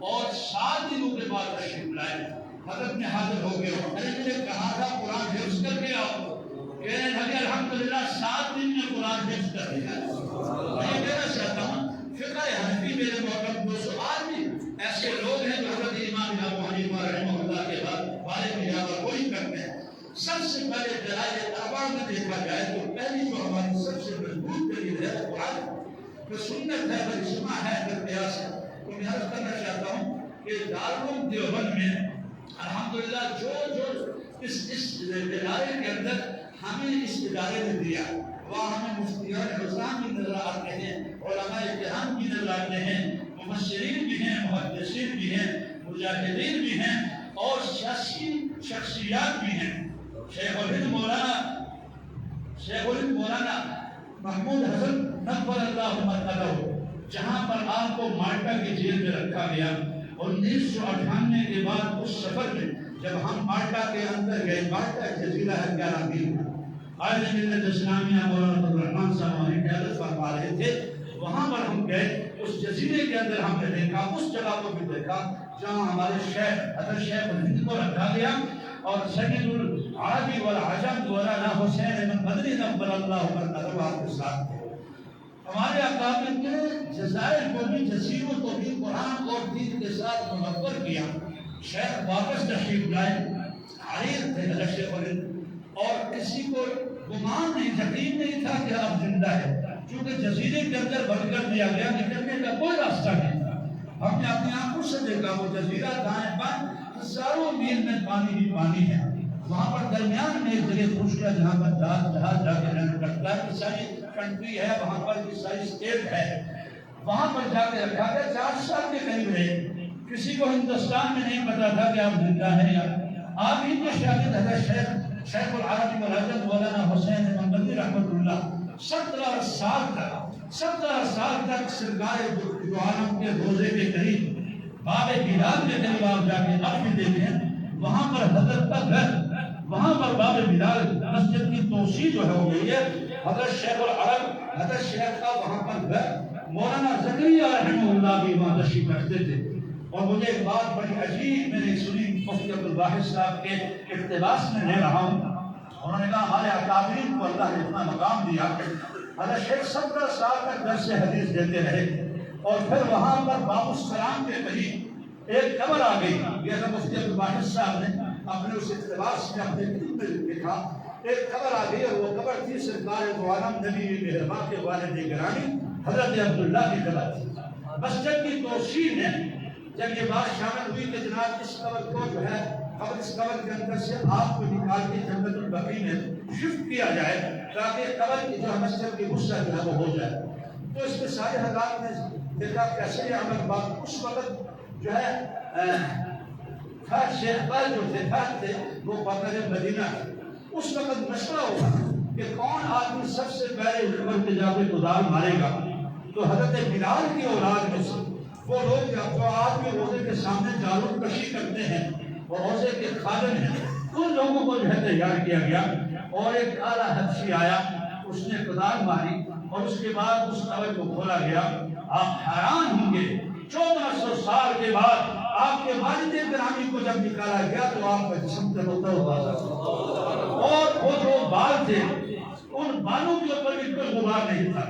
Speaker 3: اور 7 دنوں کے بعد تشریف لائے, حضرت میں حاضر ہو گئے. میں نے کہا تھا قرآن حفظ کر کے آؤ, کہنے لگے الحمدللہ 7 دن میں قرآن حفظ کر دیا. میں کہنا چاہتا ہوں فقہ حنفی میرے محترم دوستو, آج بھی ایسے لوگ ہیں جو حضرت امام ابو حنیفہ رحمہ اللہ کے بعد والے میں یہاں کوئی کرتے ہیں. سب سے پہلے دلائل اربع میں دیکھا جائے تو پہلی جو ہماری سب سے مضبوط دلیل ہے قرآن, جو سنت ہے, وہ اجماع ہے, وہ قیاس ہے. تو میں عرض کرنا چاہتا ہوں کہ دارالعلوم دیوبند میں الحمدللہ جو اس ادارے کے اندر ہمیں اس ادارے نے دیا, وہاں ہمیں مفتیان حسان بھی نظر آتے ہیں, علماء کرام بھی نظر آتے ہیں, مفسرین بھی ہیں, محدثین بھی ہیں, مجاہدین بھی ہیں, اور سیاسی شخصیات بھی ہیں. شیخ الہند مولانا محمود حسن نور اللہ مرغلہ, جہاں پر آپ کو مالٹا کی جیل میں رکھا گیا. 1998 کے بعد اس سفر میں جب ہم مالٹا کے اندر گئے, مالٹا جزیرہ ہے 11 میل کا, قائد ملت اسلامیہ مولانا الرحمان صاحب ہماری قیادت فرما رہے تھے, وہاں پر ہم گئے. اس جزیرے کے اندر ہم نے دیکھا, اس جگہ کو بھی دیکھا جہاں ہمارے شیخ حضرت شیخ الہند کو رکھا گیا, اور سید عربی والعجم مولانا حسین احمد مدنی نبر اللہ برکاتہ آپ کے ساتھ تھے۔ ہمارے اکابر نے جزائر کو بھی جزیروں کو بھی قرآن اور دین کے ساتھ منور کیا۔ شیخ واپس تشریف لائے، حریر تھے حضرت شیخ اور کسی کو گمان نہیں، یقین نہیں تھا کہ آپ زندہ ہے، چونکہ جزیرے کے اندر بند کر دیا گیا، نکلنے کا کوئی راستہ نہیں تھا۔ ہم نے اپنی آنکھوں سے دیکھا وہ جزیرہ دائیں بائیں ہزاروں میل میں پانی ہی پانی ہے، وہاں پر درمیان میں ایک جگہ خشک ہے جہاں پر جہاز جا کے رہنا پڑتا ہے، عیسائی کنٹری ہے وہاں پر، عیسائی اسٹیٹ ہے، وہاں پر جا کے رکھا گیا۔ 4 سال کے قریب رہے، کسی کو ہندوستان میں نہیں پتا تھا کہ آپ زندہ ہیں یا آپ ہی کے شاگرد حضرت شیخ العربی والعجم مولانا حسین احمد مدنی رحمۃ اللہ 17 سال تک سرکار دو عالم کے روزے کے قریب باب بلال کے قریب آپ جا کے اب بھی دیکھیں وہاں پر حضرت کا گھر، وہاں پر باب بلال مسجد کی توسیع جو ہے ہو گئی ہے، حضرت شیخ العرب حضرت شیخ کا وہاں پر گھر، مولانا زکریا رحمہ اللہ بھی وہاں تشریف رکھتے تھے۔ اور مجھے ایک بات بڑی عجیب میں نے سنی مفتی عبدالواحد صاحب کے اقتباس میں لے رہا ہوں، انہوں نے کہا ہمارے اکابرین کو اللہ نے اتنا مقام دیا کہ حضرت شیخ 17 سال تک درس حدیث دیتے رہے، اور پھر وہاں پر باب السلام کے قریب ایک قبر آ گئی، یہ مفتی عبدالواحد صاحب نے اپنے اس اقتباس میں اپنے کتب میں لکھا، ایک قبر آ گئی اور وہ قبر تھی سرکار دو عالم نبی مہربان کے والد گرامی حضرت عبداللہ کی قبر تھی۔ مسجد کی توسیع میں جب یہ بات شامل ہوئی کہ جناب اس قبر کو جو ہے اب اس قبر کے اندر سے آپ کو نکال کے جنت البقیع میں شفٹ کیا جائے تاکہ قبر کی جو مسجد کی غصہ جو ہے وہ ہو جائے، تو اس کے سارے حضرات نے دیکھا کیسے یہ عمل بات اس وقت جو ہے شیخ جو تھے وہ بطر مدینہ، اس وقت مشورہ ہوا کہ کون آدمی سب سے پہلے قبر کے جا کے کدال مارے گا، تو حضرت بلال کی اولاد میں سے وہ لوگ جو آدمی روزے کے سامنے جارو کشی کرتے ہیں اور روزے کے خادم ہیں، ان لوگوں کو جو ہے تیار کیا گیا، اور ایک اعلیٰ حبشی آیا، اس نے کدال ماری اور اس کے بعد اس قبر کو کھولا گیا۔ آپ حیران ہوں گے 1400 سال کے بعد آپ کے والد گرامی کو جب نکالا گیا تو آپ کا جسم تروتر ہوا تھا، اور وہ جو بال تھے ان بالوں کے اوپر بھی کوئی غبار نہیں تھا۔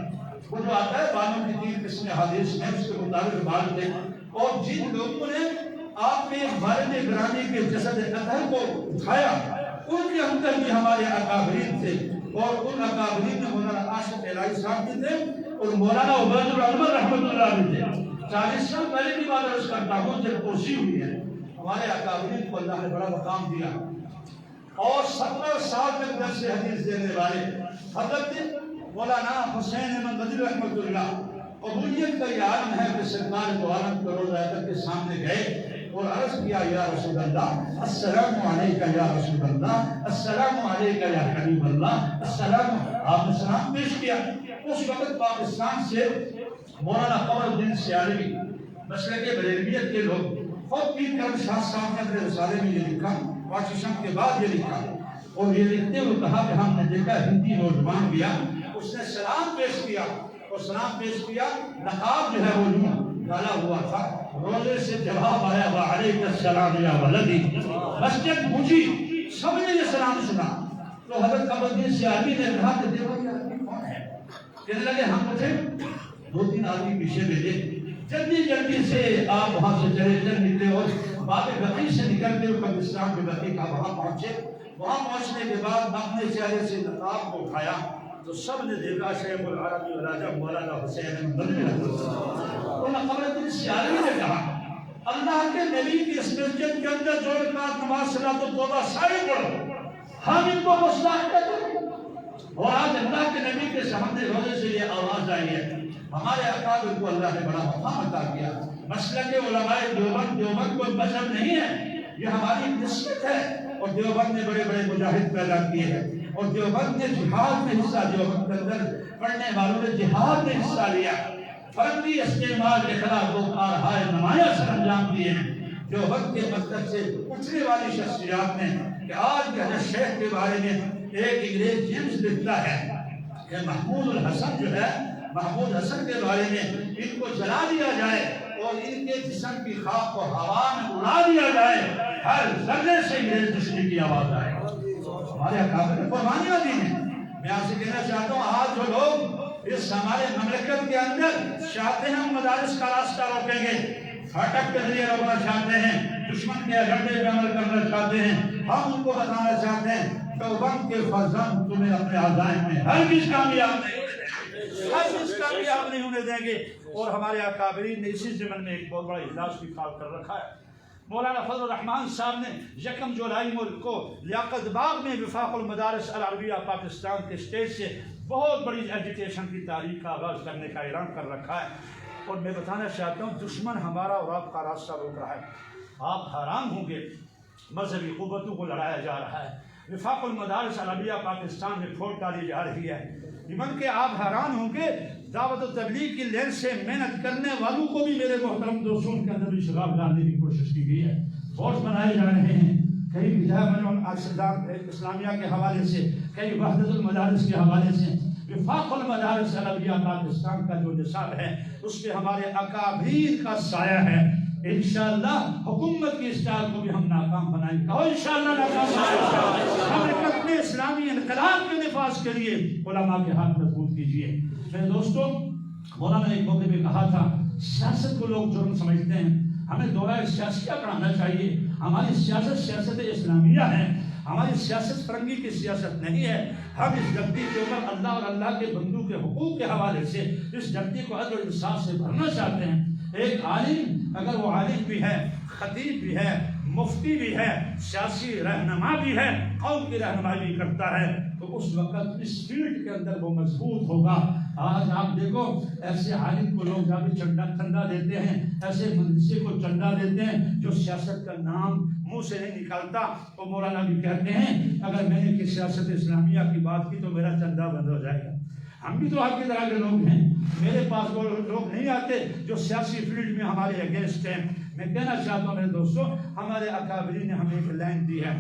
Speaker 3: وہ جو آتا ہے بالوں کی 3 قسم حدیث میں اس کے مطابق بال تھے، اور جن لوگوں نے آپ نے والد گرامی کے جسد اطہر کو اٹھایا ان کے اندر بھی ہمارے اکابرین تھے، اور ان اکابرین میں مولانا عاشق الہی صاحب بھی تھے اور مولانا عبید الرحمن رحمۃ اللہ بھی تھے۔ 40 سال پہلے کی بات عرض کرتا ہوں جب توسیع ہوئی ہے، ہمارے اکابرین کو اللہ نے بڑا مقام دیا، اور 17 سال تک درس حدیث دینے والے حضرت مولانا حسین احمد مدنی رحمۃ اللہ قبولیت کا یہ عالم ہے کہ سرکار دو عالم کا روزہ اطہر کے سامنے گئے اور عرض کیا یا رسول اللہ السلام علیکہ یا رسول اللہ، السلام علیکہ یا حبیب اللہ، السلام، آپ نے سلام پیش کیا۔ اس وقت پاکستان سے مولانا قمر الدین سیالوی مسلک بریلویت کے لوگ خود پیر کرم شاہ صاحب نے اپنے رسالے میں یہ لکھا، پانچ شم کے بعد یہ لکھا، اور یہ لکھتے ہوئے کہا کہ ہم نے دیکھا ہندی نوجوان گیا، اس نے سلام پیش کیا، اور سلام پیش کیا، نقاب جو ہے وہ یوں ڈالا ہوا تھا، روزے سے جواب آیا وعلیکم السلام یا ولدی، مسجد گونجی، سب نے یہ سلام سنا، تو حضرت قمر الدین سیالوی نے کہا کہ دیکھو یہ آدمی کون ہے؟ کہنے لگے ہم تھے 2-3 آدمی پیچھے بھیجے، جلدی سے آپ وہاں سے چل نکلے اور باب بقیع سے نکلتے ہوئے قبرستان کے بقیع کا وہاں پہنچے، وہاں پہنچنے کے بعد اپنے چہرے سے نقاب کو اٹھایا تو سب نے دیکھا شیخ العربی والعجم مولانا حسین احمد مدنی رحمۃ اللہ۔ اور قمر الدین سیالوی نے کہا اللہ کے نبی کی اس مسجد کے اندر جو رکعت نماز صلاۃ التوبہ سارے پڑھو، ہم ان کو مستحق کہتے ہیں، اور آج اللہ کے نبی کے سامنے روزے سے یہ آواز آئی ہے۔ ہمارے اکابر کو اللہ نے بڑا مقام عطا کیا۔ مسلک علماء دیوبند کوئی مذہب نہیں ہے، یہ ہماری نسبت ہے، اور دیوبند نے بڑے بڑے مجاہد پیدا کیے ہیں، اور دیوبند نے جہاد میں حصہ، دیوبند کے اندر پڑھنے والوں نے جہاد میں حصہ لیا، فرنگی استعمال کے خلاف وہ کارہائے نمایاں سر انجام دیے ہیں۔ دیوبند کے مکتب سے اٹھنے والی شخصیات نے کہ آج کے حضرت شیخ کے بارے میں ایک انگریز جیمز لکھتا ہے کہ محمود الحسن جو ہے، محمود حسن کے بارے میں ان کو جلا دیا جائے اور ان کے جسم کی خاک کو ہوا میں اڑا دیا جائے، ہر ذرے سے انگریز دشمنی کی آواز آئے۔ ہمارے اکابر نے قربانیاں دی ہیں. میں آپ سے کہنا چاہتا ہوں آج جو لوگ اس ہمارے مملکت کے اندر چاہتے ہیں ہم مدارس کا راستہ روکیں گے، پھاٹک کے ذریعے روکنا چاہتے ہیں، دشمن کے ایجنڈے پہ عمل کرنا چاہتے ہیں، ہم ان کو بتانا چاہتے ہیں دیوبند کے فرزند تمہیں اپنے عزائم میں ہرگز کامیاب نہیں ہونے دیں گے، ہرگز کامیاب نہیں ہونے دیں گے. اور ہمارے اکابرین نے اسی ضمن میں ایک بہت بڑا اجلاس بھی کھال کر رکھا ہے. مولانا فضل الرحمان صاحب نے 1 جولائی کو لیاقت باغ میں وفاق المدارس العربیہ پاکستان کے اسٹیج سے بہت بڑی ایجوکیشن کی تاریخ کا آغاز کرنے کا اعلان کر رکھا ہے. اور میں بتانا چاہتا ہوں دشمن ہمارا اور آپ کا راستہ روک رہا ہے. آپ حیران ہوں گے مذہبی قوتوں کو لڑایا جا رہا ہے، وفاق المدارس العربیہ پاکستان میں پھوٹ ڈالی جا رہی ہے. ایون کہ آپ حیران ہوں گے دعوت و تبلیغ کی لین سے محنت کرنے والوں کو بھی میرے محترم دوستوں کے اندر بھی شراب ڈالنے کی کوشش کی گئی ہے. فورس بنائے جا رہے ہیں، کئی بدایہ اسلامیہ کے حوالے سے، کئی وحدت المدارس کے حوالے سے. وفاق المدارس العربیہ پاکستان کا جو نصاب ہے اس پہ ہمارے اکابرین کا سایہ ہے. انشاءاللہ حکومت کی اصلاح کو بھی ہم ناکام بنائیں گے، اور انشاءاللہ ناکام بنائیں گے. حرکت اسلامی انقلاب کے نفاذ کے لیے علماء کے ہاتھ مضبوط کیجیے. میرے دوستوں، مولانا نے ایک موقع پہ کہا تھا سیاست کو لوگ جرم سمجھتے ہیں، ہمیں دورہ سیاسیہ پڑھانا چاہیے. ہماری سیاست سیاست اسلامیہ ہے، ہماری سیاست فرنگی کی سیاست نہیں ہے. ہم اس دھرتی کے اوپر اللہ اور اللہ کے بندوں کے حقوق کے حوالے سے اس دھرتی کو عدل و انصاف سے بھرنا چاہتے ہیں. ایک عالم اگر وہ عالم بھی ہے، خطیب بھی ہے، مفتی بھی ہے، سیاسی رہنما بھی ہے، قوم کی رہنمائی بھی کرتا ہے، تو اس وقت اس فیلڈ کے اندر وہ مضبوط ہوگا. آج آپ دیکھو ایسے عالم کو لوگ جا کے چندہ دیتے ہیں، ایسے مدرسے کو چندہ دیتے ہیں جو سیاست کا نام منہ سے نہیں نکالتا. تو مولانا بھی کہتے ہیں اگر میں نے سیاست اسلامیہ کی بات کی تو میرا چندہ بند ہو جائے گا. ہم بھی تو آپ کی طرح کے لوگ ہیں، میرے پاس وہ لوگ نہیں آتے جو سیاسی فیلڈ میں ہمارے اگینسٹ ہیں. میں کہنا چاہتا ہوں میرے دوستوں، ہمارے اکابرین نے ہمیں ایک لائن دی ہے.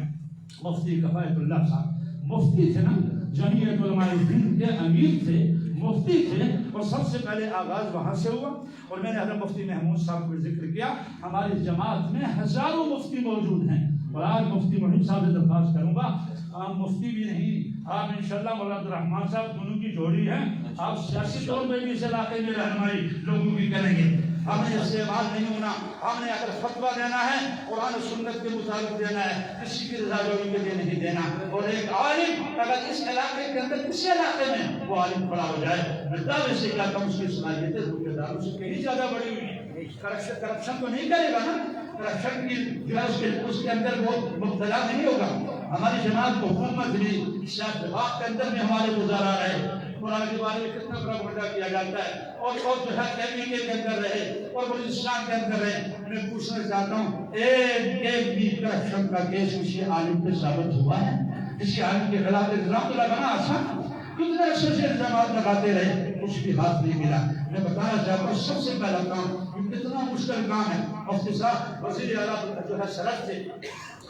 Speaker 3: مفتی کفایت اللہ صاحب مفتی تھے نا، جمعیت علماء ہند کے امیر تھے، مفتی تھے، اور سب سے پہلے آغاز وہاں سے ہوا. اور میں نے حضرت مفتی محمود صاحب کو ذکر کیا، ہماری جماعت میں ہزاروں مفتی موجود ہیں. اور آج مفتی محمود صاحب سے درخواست کروں گا، آپ مفتی بھی نہیں، آپ انشاءاللہ مولانا عبدالرحمان صاحب دونوں کی جوڑی ہے، آپ سیاسی طور پہ بھی اس علاقے میں رہنمائی لوگوں کی کریں گے. ہم نے استعمال نہیں ہونا، ہم نے اگر فتویٰ دینا ہے قرآن و سنت کے مطابق دینا ہے، کسی کی رضا جوڑی کے لیے نہیں دینا. اور ایک عالم اگر اس علاقے کے اندر کسی علاقے میں وہ عالم کھڑا ہو جائے، میں دعوے سے کہتا ہوں اس کی صلاحیتیں دوسرے داروں سے کہیں زیادہ بڑی ہوئی ہیں. کرپشن تو نہیں کرے گا نا، کرپشن کی جو ہے اس کے اندر وہ مبتلا نہیں ہوگا. ہماری جماعت کو حکومت بھی سیاست دفاع کے اندر میں ہمارے گزارا رہے، قرآن کے بارے میں کتنا پروپیگنڈا کیا جاتا ہے، اور جو ہے کیبینے کے اندر رہے اور بلوچستان کے اندر رہے. میں پوچھنا چاہتا ہوں ایک بھی کرپشن کا کیس کسی عالم پہ ثابت ہوا ہے؟ کسی عالم کے خلاف الزام تو لگانا آسان، کتنے عرصے سے الزامات لگاتے رہے، کچھ بھی ہاتھ نہیں ملا. میں بتانا چاہتا ہوں سب سے پہلا کام کتنا مشکل کام ہے. مفتی صاحب وزیر اعلیٰ جو ہے سرحد سے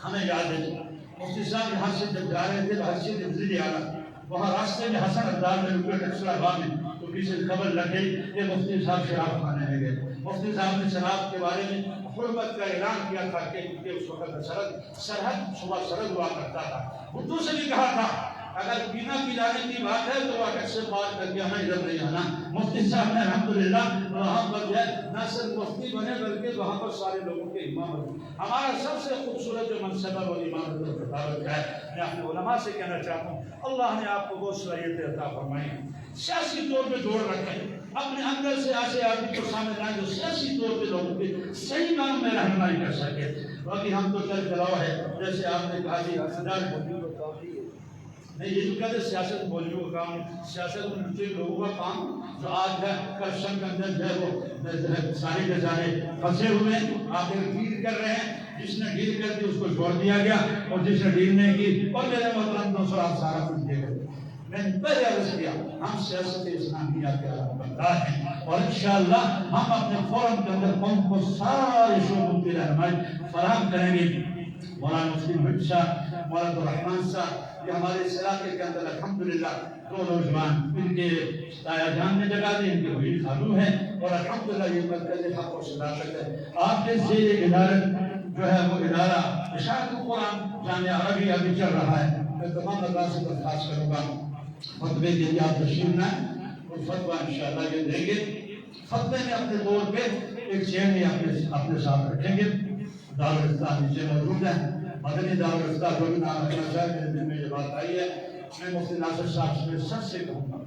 Speaker 3: ہمیں یاد ہے، مفتی صاحب یہاں سے جب جا رہے تھے حیثیت وزیر اعلیٰ، وہاں راستے میں حسن عبدال میں رکے ٹیکسلا باغ میں، تو کسی خبر لگ گئی کہ مفتی صاحب شراب کھانے میں گئے. مفتی صاحب نے شراب کے بارے میں حرمت کا اعلان کیا تھا کہ اس وقت سرحد صبح سرحد ہوا کرتا تھا. اردو سے بھی کہا تھا اگر پینا پلانے کی بات ہے تو اگر سے بات کر کے ہمیں ادھر نہیں آنا. مفتی صاحب نے الحمدللہ وہاں پر جو ہے نہ صرف مفتی بنے بلکہ وہاں پر سارے لوگوں کے امام بنے. ہمارا سب سے خوبصورت جو منصب ہے وہ امامت اور خطابت کا ہے. میں اپنے علماء سے کہنا چاہتا ہوں اللہ نے آپ کو وہ صلاحیتیں عطا فرمائی ہیں. سیاسی طور پہ جوڑ رکھیں، اپنے اندر سے ایسے آدمی کو سامنے لائیں جو سیاسی طور پہ لوگوں کے صحیح معنوں میں رہنمائی کر سکے. باقی ہم تو چل چلاؤ ہے، جیسے آپ نے کہا جی نہیں، یہ جو کہتے ہیں سیاست بولیوں کا کام، سیاست ان لوگوں کا کام جو آج ہے کرپشن کے اندر جو ہے وہ سارے کے سارے پھنسے ہوئے آخر ڈیل کر رہے ہیں. جس نے ڈیل کر دی اس کو چھوڑ دیا گیا، اور جس نے ڈیل نہیں کی اور میرے محترم دوستو آپ سارا کچھ دے گئے. میں نے پہلے عرض کیا ہم سیاست اسلامیہ کے بندار ہیں، اور انشاءاللہ ہم اپنے فورم کے اندر قوم کو سارے شعبوں کی رہنمائی فراہم کریں گے. مولانا مفتی محمود صاحب، مولانا عبدالرحمان صاحب، یہ ہمارے اس علاقے کے اندر الحمدللہ دو نوجوان، ان کے تایا جان نے جگہ دی، ان کے وہی خالو ہیں، اور الحمدللہ یہ مرکز حق و صداقت ہے. آپ کے زیر ادارت جو ہے وہ ادارہ اشاعت القرآن جامعہ عربیہ بھی چل رہا ہے. میں تمام اللہ سے درخواست کروں گا فتوے کے لیے آپ تشریف لائیں اور فتویٰ انشاءاللہ یہ دیں گے. فتوے میں اپنے طور پہ ایک چین اپنے ساتھ رکھیں گے. دارالاسلام نیچے موجود ہے. مدنی دارالاسلام جو بھی نام رکھنا چاہے میرے دل میں یہ بات آئی ہے. میں مفتی ناصر صاحب سے سب سے کہوں گا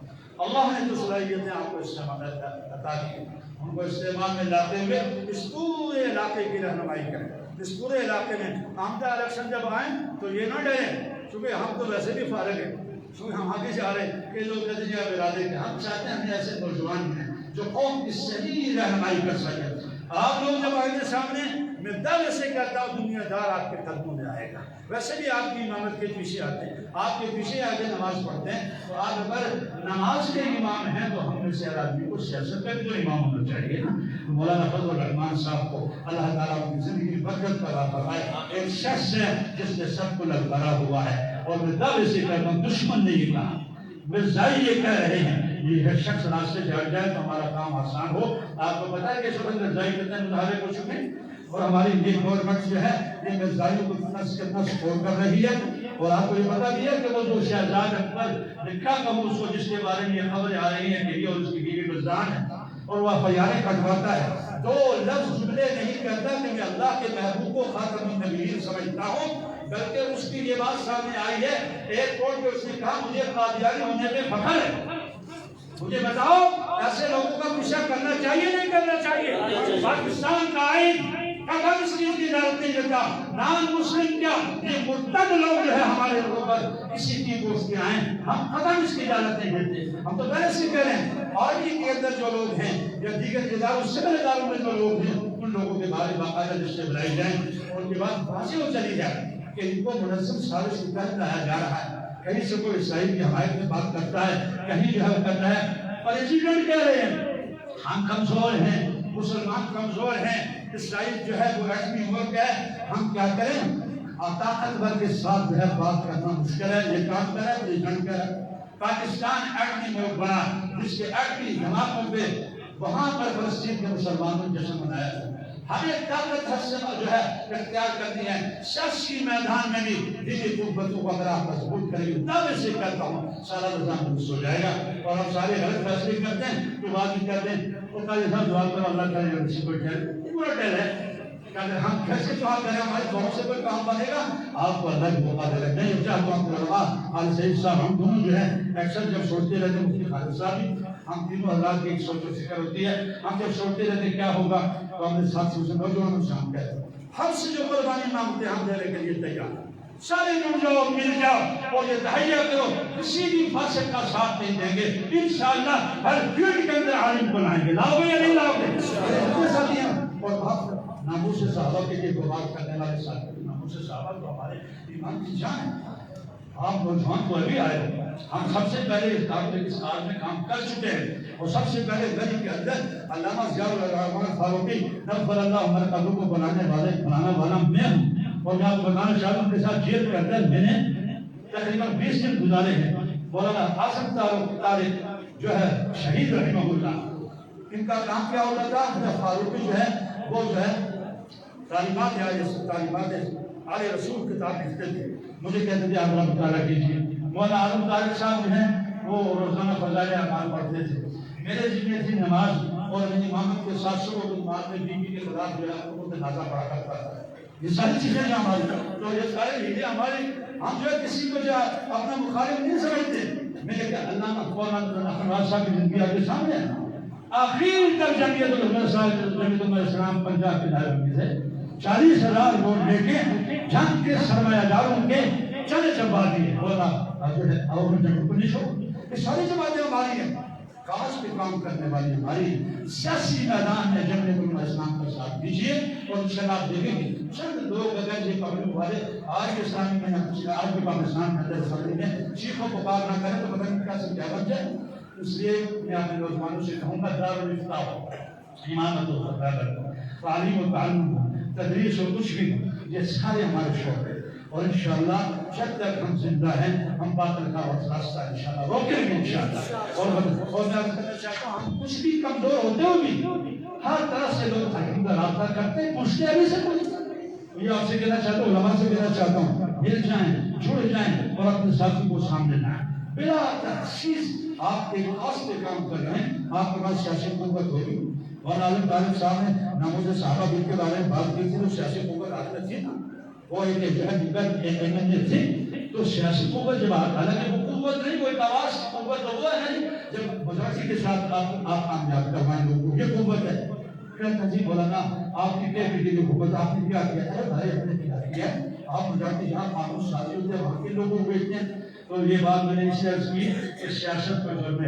Speaker 3: اللہ نے جو صلاحیتیں آپ کو استعمال عطا کی ان کو استعمال میں لاتے ہوئے اس پورے علاقے کی رہنمائی کریں. اس پورے علاقے میں آمدہ الیکشن جب آئیں تو یہ نہ ڈریں کیونکہ ہم تو ویسے بھی فارغ ہیں. کیونکہ ہم آگے جا رہے ہیں کہ لوگ کہتے ہیں ارادے کے ہم چاہتے ہیں ہم ایسے نوجوان ہیں جو قوم کی صحیح رہنمائی کر سکیں. آپ لوگ جب آئیں گے سامنے میں دعوے سے کہتا ہوں دنیا دار آپ کے قدموں میں آئے گا. ویسے بھی آپ کی امامت کے پیچھے آتے ہیں آپ کے پیچھے آگے نماز پڑھتے ہیں تو آپ اگر نماز کے امام ہیں تو ہم میں سے ہر آدمی کو سیاست کا بھی تو امام ہونا چاہیے نا. مولانا فضل الرحمان صاحب کو اللہ تعالیٰ ان کی زندگی برکت کا عطا فرمائے. ایک شخص ہے جس نے سب کو للکارا ہوا ہے اور میں دعوے سے کہتا ہوں دشمن نے یہ کہا مرزائی یہ کہہ رہے ہیں یہ شخص راستے سے ہٹ جائے تو ہمارا کام آسان ہو. آپ کو پتا ہے کہ شبد مرزائی کتنے مظاہرے کو چکے اور ہماری یہ گورنمنٹ جو ہے یہ مرزائیوں کو نس کھول کر رہی ہے. اور آپ کو یہ پتا بھی ہے کہ وہ جو شہزاد اکبر نکاح قبول کو جس کے بارے میں یہ خبریں آ رہی ہیں کہ یہ اور اس کی بیوی مرزان ہے اور وہ فیاریں کٹواتا ہے دو لفظ جملے نہیں کرتا کہ میں اللہ کے محبوب کو خاتم النبیین سمجھتا ہوں بلکہ اس کی یہ بات سامنے آئی ہے ایئرپورٹ پہ اس نے کہا مجھے قادیانی ہونے پہ فخر ہے. مجھے بتاؤ ایسے لوگوں کا پیچھا کرنا چاہیے نہیں کرنا چاہیے؟ پاکستان کا آئین قدم اس کی اجازت نہیں دیتا. نان مسلم کیا یہ مرتد لوگ جو ہے ہمارے اوپر کسی کی گوشت کے آئیں ہم قدم اس کی اجازت نہیں دیتے. ہم تو پہلے سے کہہ رہے ہیں آرمی کے اندر جو لوگ ہیں یا دیگر اداروں سول اداروں میں جو لوگ ہیں ان لوگوں کے بارے باقاعدہ لسٹیں بنائی جائیں اور ان کے بعد واضح ہو چلی جائے کہ ان کو منظم سازش کے تحت لایا جا رہا ہے. کہیں سے کوئی عیسائی کی حمایت میں بات کرتا ہے کہیں جو ہے کرتا ہے. پریزیڈنٹ کہہ رہے ہیں ہم کمزور ہیں مسلمان کمزور ہیں اسرائیل جو ہے وہ ایٹمی ملک ہے ہم کیا کریں. طاقتور کے ساتھ جو ہے بات کرنا مشکل ہے. یہ کام کرے پریزیڈنٹ کہہ رہا پاکستان ایٹمی ملک بنا جس کے ایٹمی جماعتوں پہ وہاں پر فلسطین کے مسلمانوں نے جشن منایا ہے. ہمیں طاقت حسن جو ہے اختیار کرنی ہے. سیاسی میدان میں بھی دینی قوتوں کو اگر آپ مضبوط کریں گے دعوے سے کہتا ہوں سارا نظام درست ہو جائے گا. اور ہم سارے غلط فیصلے کرتے ہیں تو بعد میں کہتے ہیں وہ قاضی صاحب دعا کرو اللہ کرے کسی کو ٹھہرے پورا ٹھہر ہے کہ ہم کیسے دعا کریں ہمارے دعاؤں سے کوئی کام بنے گا. آپ کو اللہ کی موقع دے رہے ہیں چاہتا ہوں کروا خالد سعید صاحب ہم دونوں جو ہے اکثر جب سوچتے رہتے ہیں مفتی خالد صاحب بھی ہم تینوں حضرات کی ایک سوچ و فکر ہوتی ہے. ہم جب سوچتے رہتے کیا ہوگا تو ہم نے ساتھ سے نوجوانوں سے ہم کہتے ہیں ہم سے جو قربانی مانگتے ہم دینے کے لیے تیار ہیں. سارے مل جاؤ مل جاؤ اور یہ تہیا کرو کسی بھی فاسق کا ساتھ نہیں دیں گے. انشاءاللہ ہر فیلڈ کے اندر عالم بنائیں گے. لاؤ گے یا نہیں لاؤ گے؟ اور بات ناموس صحابہ کے لیے بات کرنے والے ساتھ ناموس صحابہ تو ہمارے ایمان کی جان ہے. آپ نوجوان تو ابھی آئے ہو ہم سب سے پہلے اس کار میں کام کر چکے ہیں اور سب سے پہلے گلی کے اندر علامہ ضیاء الرحمن فاروقی نفر اللہ عمر قبروں کو بنانے والا میں ہوں. اور میں آپ کو بتانا چاہتا ہوں کے ساتھ جیل کے اندر میں نے تقریباً 20 دن گزارے ہیں. مولانا قاسم طارق جو ہے شہید رحمہ اللہ ان کا کام کیا ہوتا تھا فاروقی جو ہے وہ جو ہے تعلیمات آل رسول کتاب لکھتے تھے. مجھے کہتے تھے آپ مطالعہ کیجیے. مولانا عالم طارق صاحب جو ہیں وہ روزانہ فضائل اعمال پڑھتے تھے. میرے ذمہ تھی نماز اور میری امامت کے ساتھ سو نماز میں بیوی کے خلاف جو ہے حکومت نازا پڑھا کرتا تھا. یہ ساری چیزیں جو ہماری تو یہ سارے ہیلے ہماری ہم جو ہے کسی کو جو اپنا مخالف نہیں سمجھتے. میرے کہ علامہ مولانا احمد صاحب کی زندگی آپ کے سامنے ہے. آخر تک جمعیت العلماء اسلام پنجاب کے دائرے میں سے 40,000 ووٹ لے کے جنگ کے سرمایہ داروں کے چلے چبا دیے. بولا جو ہے اور جنگ کو نہیں چھوڑ یہ ساری جماعتیں ہماری ہیں. کاش پہ کام کرنے والی ہماری سیاسی میدان میں جمعیت العلماء اسلام کا ساتھ دیجیے اور ان سے آپ دیکھیں گے چند لوگ اگر یہ پبلک والے آج اسلامی میں آج کے پاکستان کے اندر سمجھ میں چیخوں پکار نہ کریں تو پتہ نہیں کیا سب کیا بن جائے. اس لیے میں اپنے نوجوانوں سے کہوں گا دارالفتاح ہو امامت و تعلیم و تعلم تدریس و کچھ بھی یہ سارے ہمارے شوق ہیں. اور انشاءاللہ جب تک ہم زندہ ہیں ہم باطل کا راستہ انشاءاللہ روکیں گے انشاءاللہ. اور میں کہنا چاہتا ہوں ہم کچھ بھی کمزور ہوتے ہو بھی ہر طرح سے لوگ ہم رابطہ کرتے ہیں پوچھتے ابھی سے کوئی. یہ آپ سے کہنا چاہتا ہوں علماء سے کہنا چاہتا ہوں مل جائیں
Speaker 4: جڑ جائیں اور اپنے ساتھی کو سامنے لائیں بلا تخصیص. آپ ایک خاص پہ کام کر رہے ہیں, آپ کے پاس سیاسی قوت ہوگی. اور عالم طالب صاحب نے نماز صحابہ بیت کے بارے میں بات کی تھی, تو سیاسی قوت آدمی تھی نا, وہ ایک جو ہے دیگر تھی. تو سیاسی قوت جب حالانکہ وہ قوت نہیں, وہ ایک آواز کی قوت تو وہ ہے نہیں جب مجاہدی کے ساتھ آپ کامیاب کروائیں لوگوں کو, یہ قوت ہے. کہتے جی مولانا آپ کی کیا کی حکومت آپ نے کیا کیا ہے, بھائی ہم نے کیا کیا, آپ مجاہدی جہاں قانون سازی ہوتے ہیں وہاں کے لوگوں کو بیچتے ہیں. تو یہ بات میں نے اس سے عرض کی کہ سیاست کوئی ظلم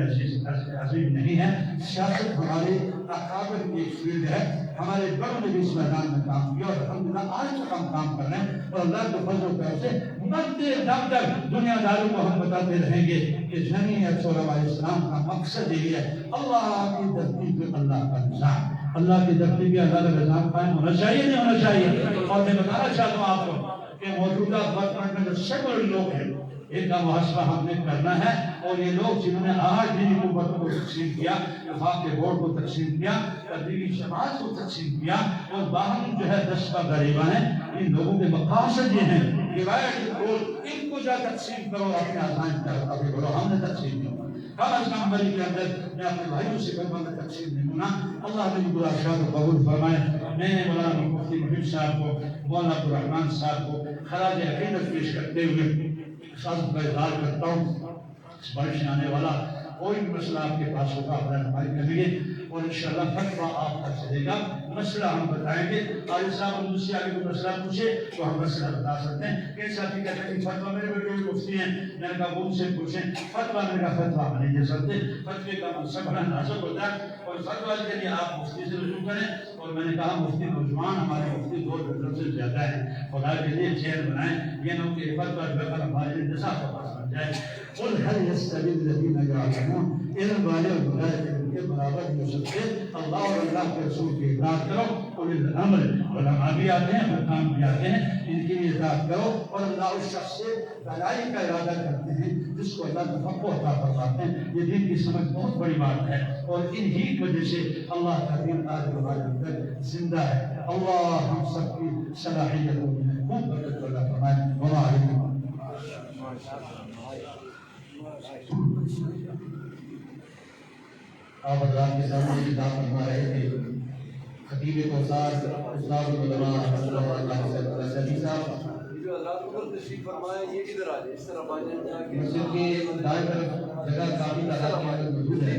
Speaker 4: عظیم نہیں ہے. سیاست ہمارے اکابر کی ایک فیلڈ ہے. ہمارے بڑوں نے بھی اس میدان میں کام کیا اور الحمدللہ آج تک ہم کام کر رہے ہیں. اور اللہ کے فضل و کرم سے مرتے دم تک دنیا داروں کو ہم بتاتے رہیں گے کہ جمعیت علماء اسلام کا مقصد یہی ہے, اللہ کی ترتیب پہ اللہ کا نظام, اللہ کی ترتیب پہ اللہ کا نظام قائم ہونا چاہیے, نہیں ہونا چاہیے. اور میں بتانا چاہتا ہوں آپ کو کہ موجودہ وقت میں جو سیکولر لوگ ہیں ان کا محاسبہ ہم نے کرنا ہے. اور یہ لوگ جنہوں نے آج دینی قوتوں کو تقسیم کیا, وفاق کے بورڈ کو تقسیم کیا, تبلیغی جماعت کو تقسیم کیا, اور باہم جو ہے دستہ غریبہ ہیں, ان لوگوں کے مقاصد یہ ہیں ان کو جا تقسیم کرو, اپنے آزائن پر ابھی بولو ہم نے تقسیم کیا. کم از کم مری کے اندر میں اپنے بھائیوں سے کلمہ میں تقسیم نہیں ہونا. اللہ نے برا شاد و قبول فرمائے. میں نے مولانا مفتی محب صاحب کو, مولانا عبدالرحمان صاحب کو خراج عقیدت پیش کرتے ہوئے ساتھ کا اظہار کرتا ہوں. اس بارش میں آنے والا کوئی بھی مسئلہ آپ کے پاس ہوگا آپ رہنمائی کریں گے اور انشاءاللہ فتویٰ آپ کا چلے گا. مسئلہ ہم بتائیں گے. قاری صاحب اور دوسری آگے کوئی مسئلہ پوچھے تو ہم مسئلہ بتا سکتے ہیں. کئی ساتھی کہتے ہیں فتویٰ میرے بیٹے بھی مفتی ہیں, میں نے کہا وہ ان سے پوچھیں. فتویٰ میرے کا فتویٰ ہم نہیں دے سکتے. فتوے کا منصب بڑا نازک ہوتا ہے اور فتویٰ کے لیے آپ مفتی سے رجوع کریں. اور میں نے کہا مفتی نوجوان ہمارے مفتی 2 درجن سے زیادہ ہیں, خدا کے لیے چین بنائیں. یہ نہ کہ فتویٰ بغیر ہمارے انتصاب کا پاس بن جائے. قل هل يستوي الذين يعلمون علم والے اور بغیر علم کے برابر نہیں ہو سکتے. اللہ اور اللہ کے رسول کی اطاعت کرو. اور الامر علماء بھی آتے ہیں, حکام بھی آتے ہیں, ان کی بھی اطاعت کرو. اور اللہ اس شخص سے بھلائی کا ارادہ کرتے ہیں جس کو اللہ تفقہ عطا فرماتے ہیں. یہ دین کی سمجھ بہت بڑی بات ہے اور انہی کی وجہ سے اللہ کا دین آج ہمارے اندر زندہ ہے. اللہ ہم سب کی صلاحیت کو خوب برکت عطا فرمائے. وما علیکم.
Speaker 1: آپ حضرات کے سامنے خطاب فرما رہے تھے خطیب کوثر استاد العلماء حضرت اللہ سعدی صاحب.
Speaker 5: جو حضرات اوپر تشریف فرمائے یہ کدھر آ جائے, اس طرف آ جائیں.
Speaker 1: مسجد کے دائیں طرف جگہ کافی تعداد میں اگر موجود ہے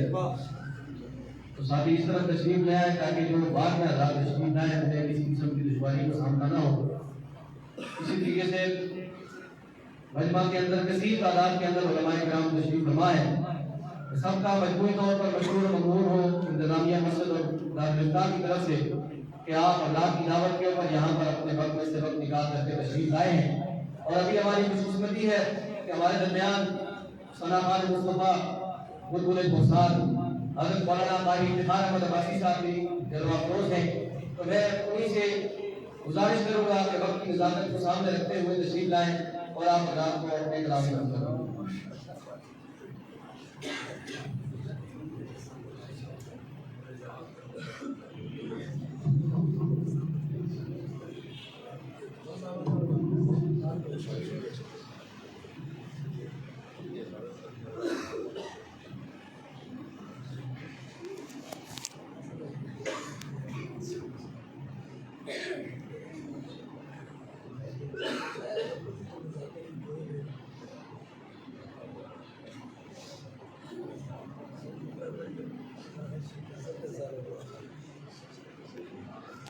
Speaker 1: تو ساتھی اس طرف تشریف لے آئے تاکہ جو بعد میں حضرات تشریف لائیں انہیں کسی قسم کی دشواری کا سامنا نہ ہو. اسی طریقے سے مجمع کے اندر کثیر تعداد کے اندر علماء کرام تشریف فرما ہے. سب کا مجموعی طور پر مشہور مقبول ہو انتظامیہ مسجد اور دارالفتہ کی طرف سے کہ آپ اللہ کی دعوت کے اوپر یہاں پر اپنے وقت میں سے وقت نکال کر کے تشریف لائے ہیں. اور ابھی ہماری خوشقسمتی ہے کہ ہمارے درمیان ثنا خان مصطفیٰ بلبل بوسار حضرت مولانا قاری افتخار احمد عباسی صاحب بھی جلوہ افروز ہیں. تو میں انہیں سے گزارش کروں گا کہ وقت کی نزاکت کو سامنے رکھتے ہوئے تشریف لائیں اور آپ حضرات کو اپنے کلام میں کریں.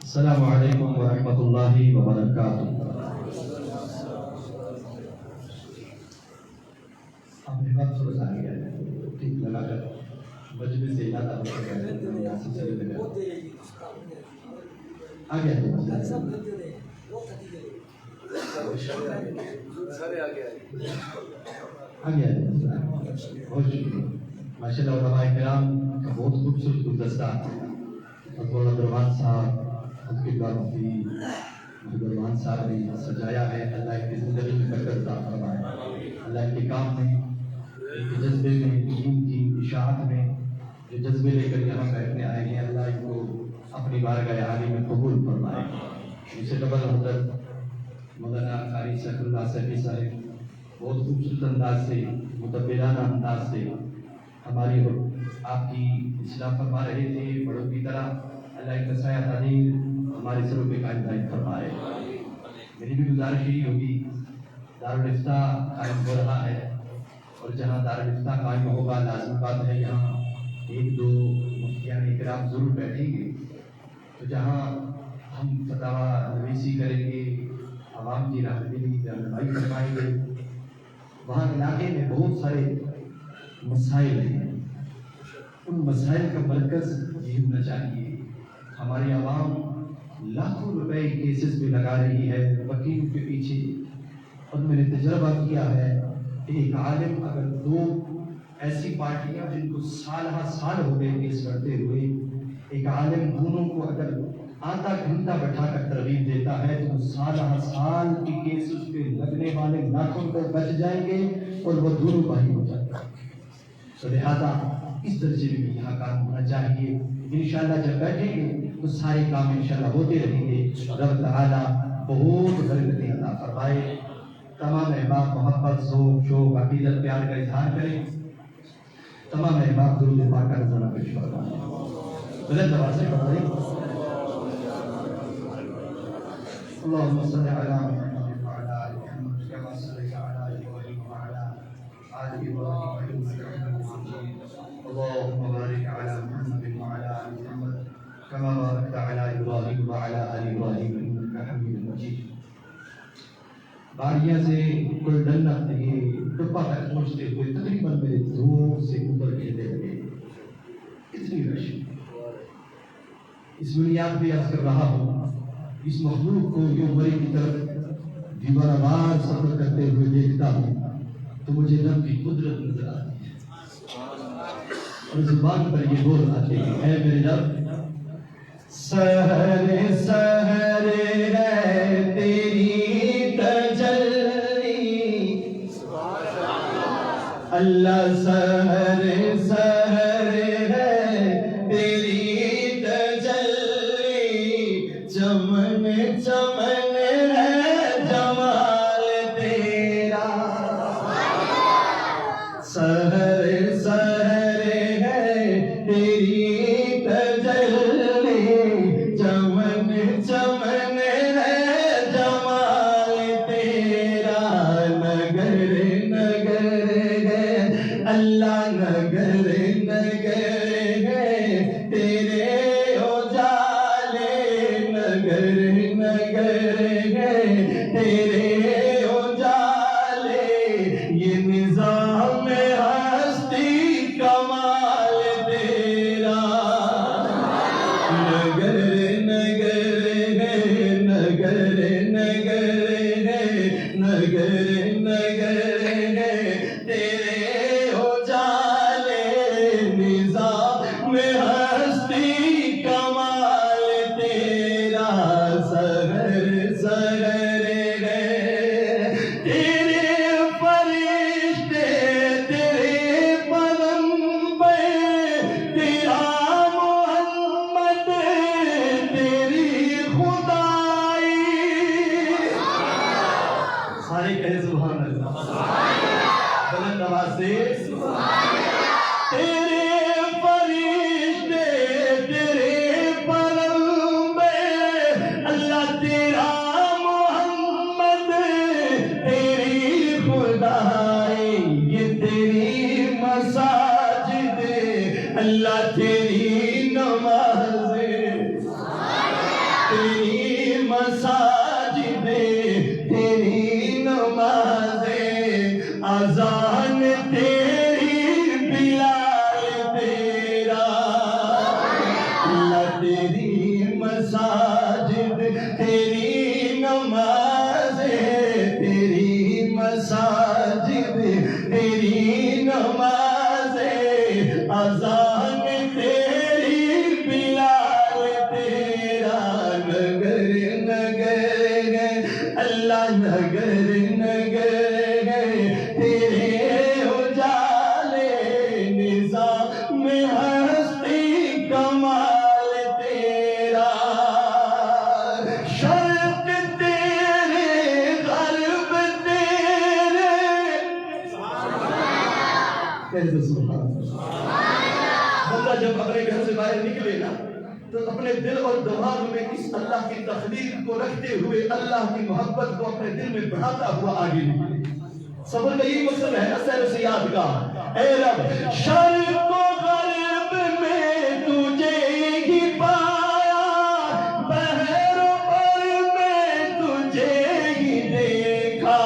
Speaker 6: السلام علیکم ورحمۃ اللہ وبرکاتہ. آپ نے بات تھوڑا سا آگے ٹھیک لگا کر مجمع سے زیادہ آگے بہت شکریہ. ماشاء اللہ علماء کرام کا بہت خوبصورت گلدستہ مولانا عبدالرحمان صاحب مفتی عبدالرحمان صاحب نے سجایا ہے. اللہ ان کی زندگی میں برکت عطا فرمائے. اللہ ان کے کام میں, ان کے جذبے میں, دین کی اشاعت میں جو جذبے لے کر یہاں بیٹھنے آئے ہیں, اللہ ان کو اپنی بارگاہ عالی میں قبول فرمائے. ان سے ڈبل حضرت مولانا قاری سیف اللہ سیفی صاحب خوبصورت انداز سے متبرانہ انداز سے ہماری اور آپ کی اصلاح فرما رہے تھے بڑوں کی طرح. اللہ کا سایہ تعلیم ہمارے سروں پہ قائم دائم فرمائے. میری بھی گزارش یہی ہوگی، دارالفتہ قائم ہو رہا ہے اور جہاں دارالفتہ قائم ہوگا لازم بات ہے یہاں ایک دو مفتیان اکرام ضرور بیٹھیں گے. تو جہاں ہم فتاویٰ نویسی کریں گے، عوام کی رہنمائی فرمائیں گے، وہاں علاقے میں بہت سارے مسائل ہیں. ان مسائل کا مرکز یہ ہونا چاہیے. ہماری عوام لاکھوں روپے کیسز پہ لگا رہی ہے وکیل کے پیچھے، اور میں نے تجربہ کیا ہے کہ ایک عالم اگر دو ایسی پارٹیاں جن کو سالہ سال ہو گئے کیس لڑتے ہوئے، ایک عالم دونوں کو اگر آدھا گھنٹہ بٹھا کر ترغیب دیتا ہے تو سالہ سال کی کیس اس پہ لگنے والے لاکھوں روپے بچ جائیں گے اور وہ دونوں بھائی ہو جائیں گے. تو لہٰذا اس درجے میں یہاں کام ہونا چاہیے. انشاءاللہ جب بیٹھیں گے تو سارے کام انشاءاللہ ہوتے رہیں گے. رب تعالیٰ بہت برکتیں عطا فرمائے. تمام احباب محبت ذوق شوق عقیدت پیار کا اظہار کریں. تمام احباب درود پاک کا نظرانہ پیش فرمائیں. بلند آواز سے پڑھیں. اللهم صل على محمد وعلى آل محمد كما صليت على إبراهيم وعلى آل إبراهيم إنك حميد مجيد. اللهم بارك على محمد وعلى آل محمد كما باركت على إبراهيم وعلى آل إبراهيم إنك حميد مجيد. باریاں سے کوئی ڈنڈا یہ ٹپا تک پہنچتے ہوئے تقریباً میرے زور سے اوپر کھیلنے لگے. اتنی رش اس بنیاد پہ عرض کر رہا ہوں، اس مخلوق کو یوں مری کی طرف دیوارہ وار سفر کرتے ہوئے دیکھتا ہوں تو مجھے رب کی قدرت نظر آتی ہے اور زبان پر یہ بول آتے ہیں، اے میرے رب سحر سحر ہے تیری تجلی، اللہ سحر سحر ہے تیری تجلی، چمن چمن ہے جمال تیرا، سحر سحر ہے تیری تجلی، چمن چمن ہے جمال تیرا، نگر نگر ہے اللہ نگر نگر ہے تیرے اجالے، نگر نگر ہے تیرے اجالے، یہ نظام ہستی کمال تیرا، نگر نگر ہے نگر نگر ہے نگر نگر ہے تیرے اجالے، نظام ہستی کمال تیرا، سحر سحر ہے تیرے فرشتے تیرے پیغمبر، تیرا محمد تیری خدائی، سارے کہے سبحان اللہ، بلند آواز سے تیرے فرشتے تیرے پیغمبر، اللہ تیرا محمد تیری خدائی، یہ تیری مساجد اللہ تیری نمازیں، تیری مساجد تیری نمازیں، اذان تیری بلال تیرا، اللہ تیری مساجد تیری نمازیں، تیری مساجد تیری نمازیں، اذان تیری بلال تیرا، نگر نگر ہے اللہ نگر نگر ہے تیرے اجالے، نظام ہستی کمال تیرا، شرق تیرا جب اپنے گھر سے باہر نکلے نا تو اپنے دل اور دماغ میں اس اللہ کی تخلیق کو رکھتے ہوئے اللہ کی محبت کو اپنے دل میں بڑھاتا ہوا آگے نکلے. سفر کا یہی مقصد ہے نا سیر و سیاحت کا. اے رب شرق و غرب میں تجھے ہی پایا, بحر و بر میں تجھے ہی دیکھا,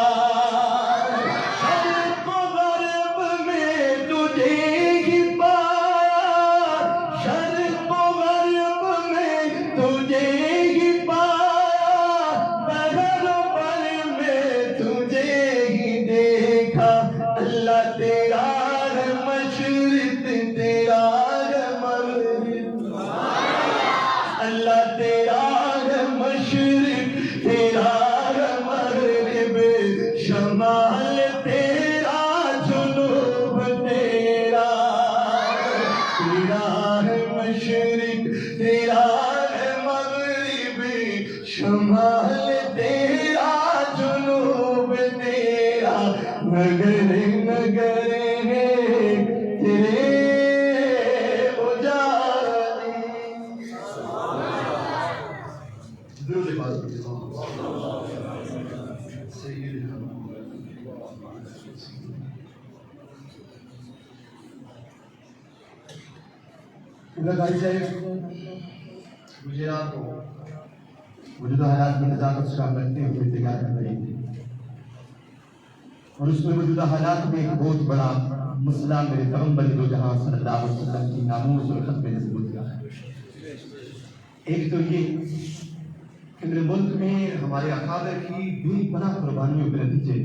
Speaker 6: شرق و غرب میں تجھے ہی پایا, شرق و غرب میں تجھے ہی پایا, بحر و بر میں تجھے ہی دیکھا. اللہ تیرا ہے مشرق, تیرا ہے مغرب, اللہ تیرا ہے مشرق, تیرا ہے مغرب, شمال تیرا, جنوب تیرا, تیرا ہے مشرق, تیرا ہے مغرب, شمال تیرا, جنوب تیرا, نگر نگر ہے تیرے اجالے. درود پاک
Speaker 2: بھائی صاحب, مجھے آپ موجودہ حالات میں نزاکت سے کام رکھتے ہوئے تیار کر رہی تھی, اور اس میں موجودہ حالات میں ایک بہت بڑا مسئلہ میرے پیغمبر دو جہاں صلی اللہ علیہ وسلم کی ناموس اور ختم نبوت کا ہے. ایک تو یہ کہ میرے ملک میں ہمارے اکابر کی بے پناہ قربانیوں کے نتیجے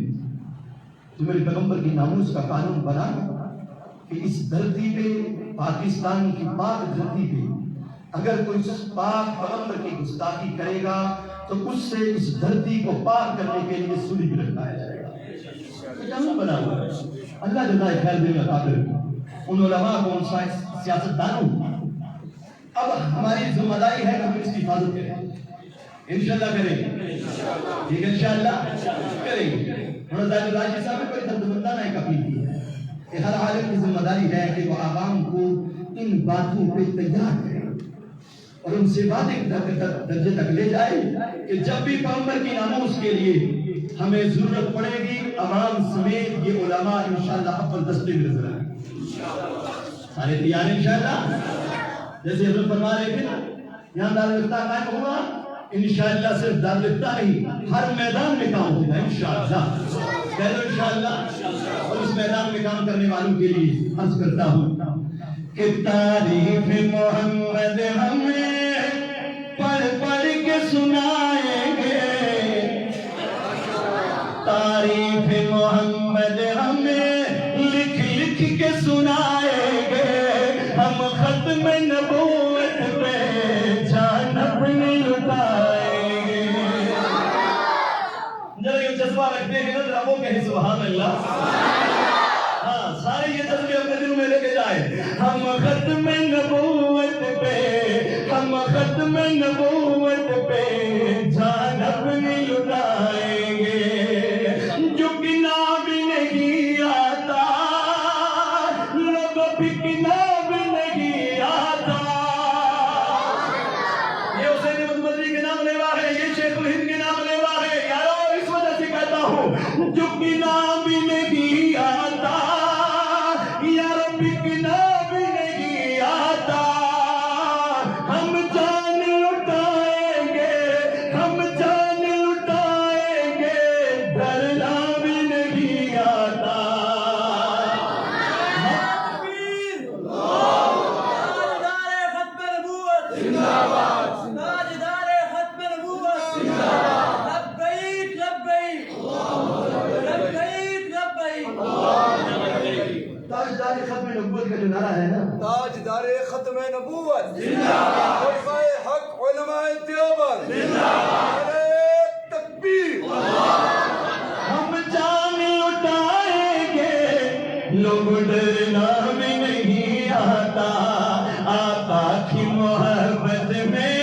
Speaker 2: جو میرے پیغمبر کی ناموس کا قانون بنا کہ اس دھرتی پہ, پاکستان کی پاک دھرتی پہ, اگر کوئی اس پاک پیغمبر کی گستاخی کرے گا تو اس سے اس دھرتی کو پاک کرنے کے لیے سولی بھی لٹکایا جائے گا. قانون بنا ہوا ہے. اللہ جزائے خیر دے اکابر ان علماء کو, ان سیاست دانوں. اب ہماری ذمہ داری ہے کہ ہم اس کی حفاظت کریں, انشاءاللہ کریں گے, ٹھیک ہے انشاءاللہ کریں گے. رضاء راشد صاحب نے کوئی دردمندانہ ایک اپیل کی ہے کہ ہر عالم کی ذمہ داری ہے کہ وہ عوام کو ان باتوں پہ تیار کرے اور ان سے وعدے درجے تک لے جائے کہ جب بھی پیغمبر کی ناموس کے لیے ہمیں ضرورت پڑے گی, عوام سمیت یہ علماء انشاءاللہ اول دستے میں نظر آئیں گے. سارے تیار انشاءاللہ. جیسے حضرت فرما رہے تھے نا, یہاں دارالفتہ قائم ہوا, انشاءاللہ صرف دارالفتہ نہیں ہر میدان میں کام ہوگا انشاءاللہ. کہہ دو انشاءاللہ. اور اس میدان میں کام کرنے والوں کے لیے عرض کرتا ہوں کہ تعریف محمد ہمیں پڑھ پڑھ کے سنائیں گے, تعریف محمد ہمیں لکھ لکھ کے سنائیں گے, ہم ختم نبوت پہ جان اپنی لٹائیں گے. جب یہ جذبہ رکھتے ہیں نا وہ کہیں سبحان اللہ. ہاں سارے یہ جذبے اپنے دل میں لے کے جائے. ہم ختم نبوت پہ, ہم ختم نبوت پہ جان اپنی لٹائیں گے. جھکنا بھی نہیں آتا, لوگ بکنا بھی نہیں آتا. یہ حسین مدنی کے نام لیوا ہے, یہ شیخ الہند کے نام لیوا ہے. یارو اس وجہ سے کہتا ہوں جھکنا بھی نہیں آتا, یارو بکنا بھی نہیں آتا. ہم جان لٹائیں گے, ہم جان لٹائیں گے, ڈرنا بھی نہیں آتا. تاجدار ختم نبوت کا جو نعرہ ہے نا,
Speaker 5: تاجدار ختم نبوت, خلفائے حق علماء دیوبند, تکبیر.
Speaker 6: ہم جان لٹائیں گے, لوگ ڈرنا بھی نہیں آتا. آقا کی محبت میں,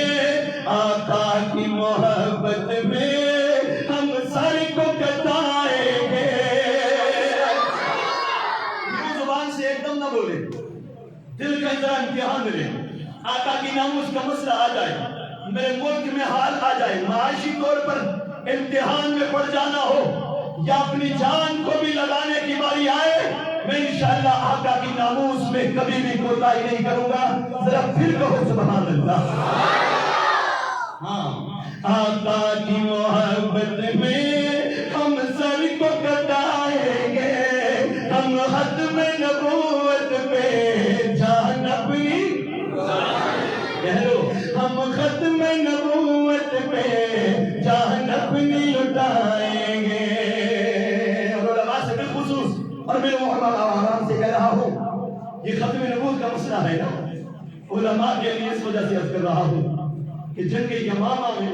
Speaker 6: آقا کی محبت میں ہم سر کو کٹائیں گے. زبان سے ایک دم نہ بولے, دل کا ذرا امتحان
Speaker 7: ناموس کا مسئلہ آ جائے، میرے ملک میں حال آ جائے، معاشی طور پر امتحان میں پڑ جانا ہو یا اپنی جان کو بھی لگانے کی باری آئے، میں انشاءاللہ آقا کی ناموس میں کبھی بھی کوتاہی نہیں کروں گا. ذرا پھر کہو سبحان اللہ. ہاں، آقا کی محبت میں ہم سر کو کٹائیں گے، ہم ختم نبوت پہ جان اپنی کہہ لو، ہم ختم نبوت پہ جان اپنی لٹائیں گے. اور علماء سے بالخصوص اور میرے محمد عوام سے کہہ رہا ہوں، یہ ختم نبوت کا مسئلہ ہے نا، علماء کے لیے اس وجہ سے عرض کر رہا ہوں کہ جنگ یمامہ میں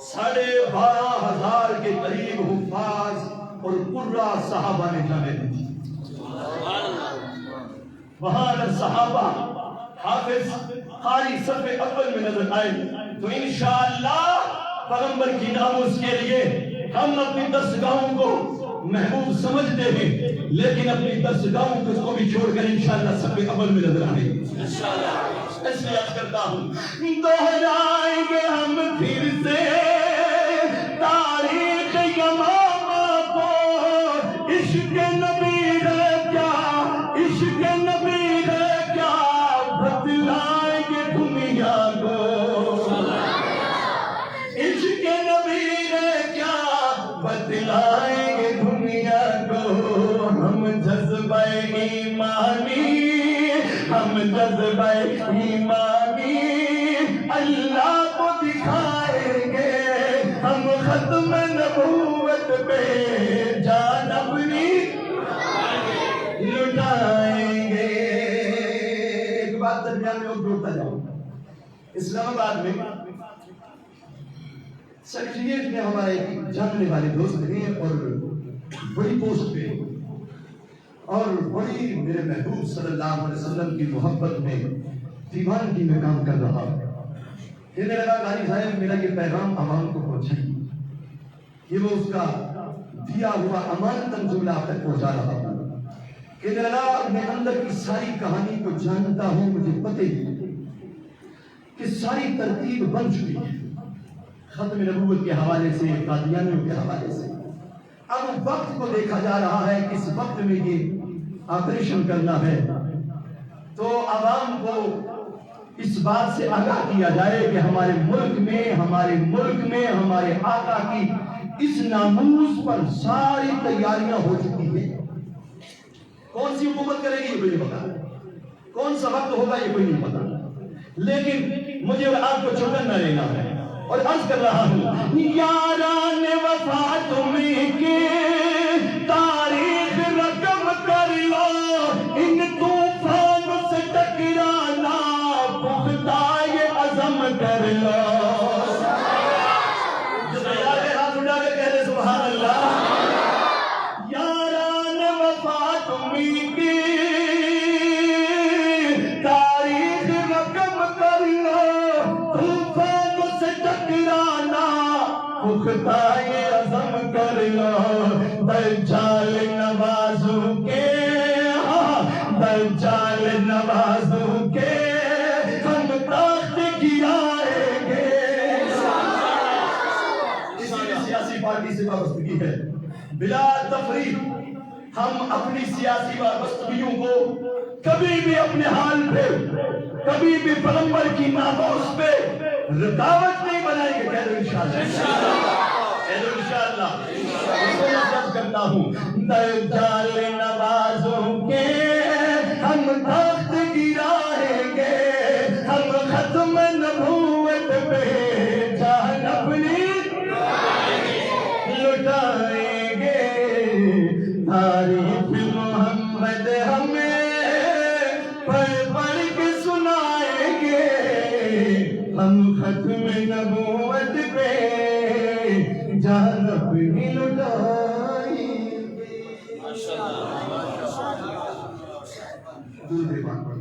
Speaker 7: 12,500 کے قریب حفاظ اور قرہ صحابہ نے جانیں دی تھی. وہاں اگر صحابہ حافظ قاری صف اول میں نظر آئے تو انشاءاللہ پیغمبر کی ناموس کے لیے ہم اپنی درسگاہوں کو محبوب سمجھتے ہیں، لیکن اپنی درسگاہوں کو بھی چھوڑ کر انشاءاللہ صف اول میں نظر آئیں گے. اس لیے عرض کرتا ہوں، دہرائیں گے ہم پھر سے تاریخ یمامہ کو. عشق نبی ہے کیا، عشق نبی ہے کیا، بتلائیں گے دنیا کو. عشق نبی ہے کیا، بتلائیں گے دنیا کو. ہم جذبہ ایمانی، ہم جذبہ ایمانی اللہ کو دکھائیں گے. ہم ختم نبوت پہ جان اپنی لٹائیں گے. ایک بات درمیان میں اور جوڑتا جاؤں، اسلام آباد میں سیکریٹریٹ میں ہمارے جاننے والے دوست ہیں اور بڑی پوسٹ پہ اور بڑی میرے محبوب صلی اللہ علیہ وسلم کی محبت میں دیوانگی میں کام کر رہا. کہنے لگا قاری صاحب میرا یہ پیغام عوام کو پہنچائیے، یہ وہ اس کا دیا ہوا امانتاً جملہ آپ تک پہنچا رہا ہوں. کہنے لگا میں اندر کی ساری کہانی کو جانتا ہوں، مجھے پتہ ہی کہ ساری ترتیب بن چکی ہے ختم نبوت کے حوالے سے، قادیانیوں کے حوالے سے. اب وقت کو دیکھا جا رہا ہے کہ اس وقت میں یہ آپریشن کرنا ہے تو عوام کو اس بات سے آگاہ کیا جائے کہ ہمارے ملک میں ہمارے آقا کی اس ناموس پر ساری تیاریاں ہو چکی ہیں. کون سی حکومت کرے گی یہ کوئی نہیں پتا، کون سا وقت ہوگا یہ کوئی نہیں پتا، لیکن مجھے اور آپ کو چوکن نہ لینا ہے. اور عرض کر رہا ہوں، یاران وفا تمہیں کی تاریخ رقم کر لو، ان طوفان سے ٹکرانا پختہ یہ عزم کر لو. جو تیار ہے ہاتھ اٹھا کے کہہ دے سبحان اللہ. یاران وفا تمہیں کی تاریخ رقم کر لو، طوفان سے ٹکرانا پختہ یہ عزم کر لو. دجال نوازوں کے، دجال نوازوں کے ہم تخت گرائیں گے. کسی بھی سیاسی پارٹی سے وابستگی ہے، بلا تفریق ہم اپنی سیاسی وابستگیوں کو کبھی بھی اپنے حال پہ، کبھی بھی پیغمبر کی ناموس پہ رکاوٹ نہیں بنائیں گے. کہہ دو انشاءاللہ، کہہ دو انشاءاللہ. اس کو یاد کرتا ہوں، دجال نوازوں کے ہم تخت گرائیں گے، ہم ختم نبوت پہ جان اپنی لٹائیں گے. تعریف محمد ہمیں پڑھ پڑھ کے سنائیں گے، ہم ختم نبوت پہ جان اپنی لٹائیں گے. دور دے بات پڑھ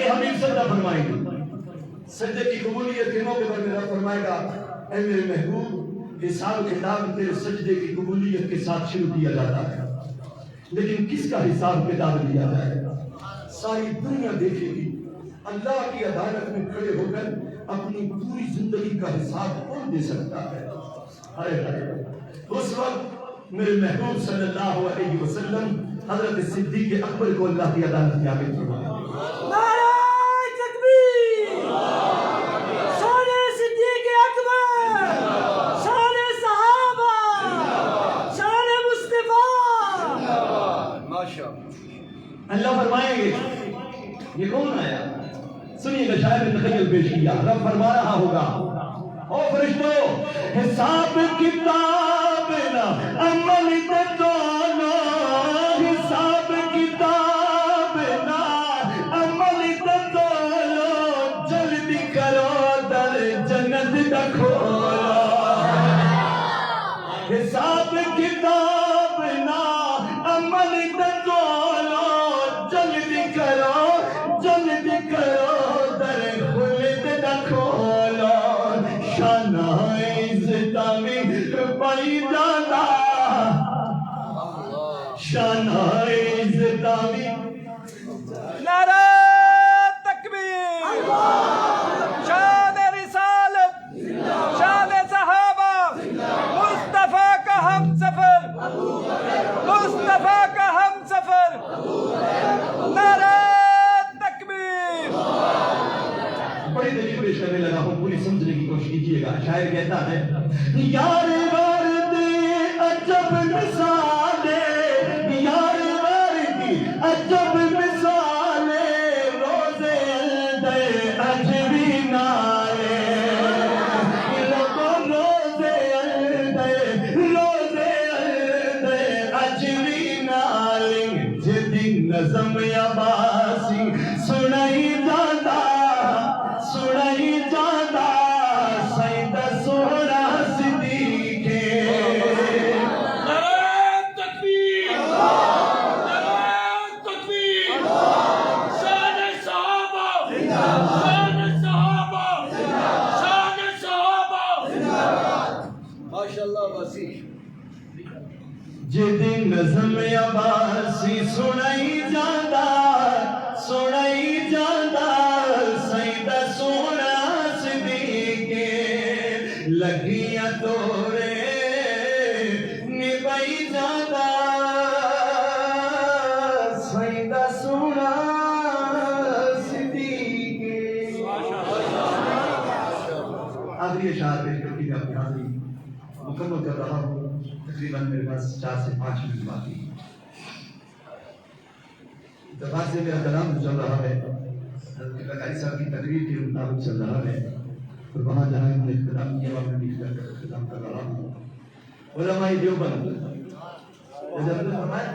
Speaker 7: کے حبیب سجدہ فرمائیں گے، سجدے کی قبولیت کے موقع پر میرا فرمائے گا اے میرے محبوب حساب کتاب تیرے سجدے کی قبولیت کے ساتھ شروع کیا جاتا ہے، لیکن کس کا حساب کتاب لیا جائے گا؟ ساری دنیا دیکھے گی اللہ کی عدالت میں کھڑے ہو کر اپنی پوری زندگی کا حساب کون دے سکتا ہے؟ اس وقت میرے محبوب صلی اللہ علیہ وسلم حضرت صدیق اکبر کو اللہ کی عدالت میں آگے فرمائے گے۔
Speaker 8: نعرہ تکبیر، شان صدیق اکبر، شان صحابہ، شان مصطفیٰ۔
Speaker 7: اللہ فرمائیں گے یہ کون آیا؟ سنیے گا، شاعر نے تخیل پیش کیا، رب فرما رہا ہوگا او فرشتو
Speaker 8: حساب کتاب نہ عمل دے دونوں، حساب کتاب نہ عمل دے دونوں، جلدی کرو در جنت دا کھولو۔ حساب کتاب نہ عمل دے دونوں، جلدی کرو در خلد دا کھولو۔ پائی جانا شانائز داوی۔ نعرہ تکبیر، شان رسالت، شان صحابہ، مصطفیٰ کا ہم سفر، مصطفیٰ کا ہم سفر۔ نعرہ تکبیر۔
Speaker 7: بڑی دلیل پیش کرنے لگا ہوں، پوری سمجھنے کی کوشش کیجیے گا۔ شاعر کہتا ہے
Speaker 8: یار وردی عجب مثالیں، یار وردی عجب مثالیں، روزے اندر اجری نالے، روزے اندر اجری نالے، جدی نظم عباسی سنائی جاتا سید سونا صدیق۔ نعرہ تکبیر، نعرہ تکبیر، شان صحابہ، شان صحابہ، شان صحابہ۔
Speaker 5: ماشاءاللہ وسیع۔
Speaker 8: جدی نظم عباسی سنائی جاتا سید سونا صدیق، لگیاں توڑے نبائی جاتا سید سونا صدیق۔
Speaker 7: آخری اشعار پیش کر کے اپنی حاضری مکمل کر رہا ہوں، تقریباً میرے پاس 4 سے 5 منٹ باقی۔ اتفاق سے میرا کلام چل رہا ہے، حضرت قاری صاحب کی تقریر کے مطابق چل رہا ہے، اور وہاں جہاں انہوں نے اختتام کیا وہاں میں لکھ کر اختتام کر رہا ہوں۔ علماء دیوبند حضرت نے فرمایا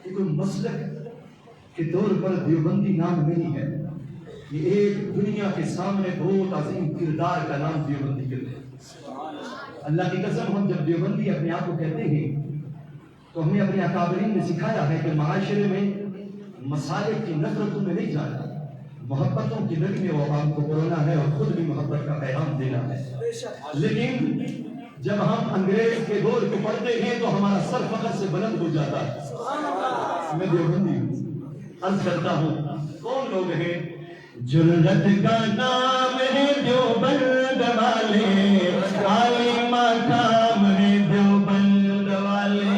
Speaker 7: کہ کوئی مسلک کے طور پر دیوبندی نام نہیں ہے، یہ ایک دنیا کے سامنے بہت عظیم کردار کا نام دیوبندی کہتے ہیں۔ اللہ کی قسم، ہم جب دیوبندی اپنے آپ کو کہتے ہیں تو ہمیں اپنے اکابرین نے سکھایا ہے کہ معاشرے میں مسالک کی نفرتوں میں نہیں جانا، محبتوں کی نگی میں عوام کو بولنا ہے اور خود بھی محبت کا پیغام دینا ہے۔ لیکن جب ہم انگریز کے دور کو پڑھتے ہیں تو ہمارا سر فخر سے بلند ہو جاتا ہے۔ میں دیوبندی ہوں، عرض کرتا ہوں کون لوگ ہیں؟
Speaker 8: جرت کا نام ہے دیوبند والے، عالی مقام ہے دیوبند والے،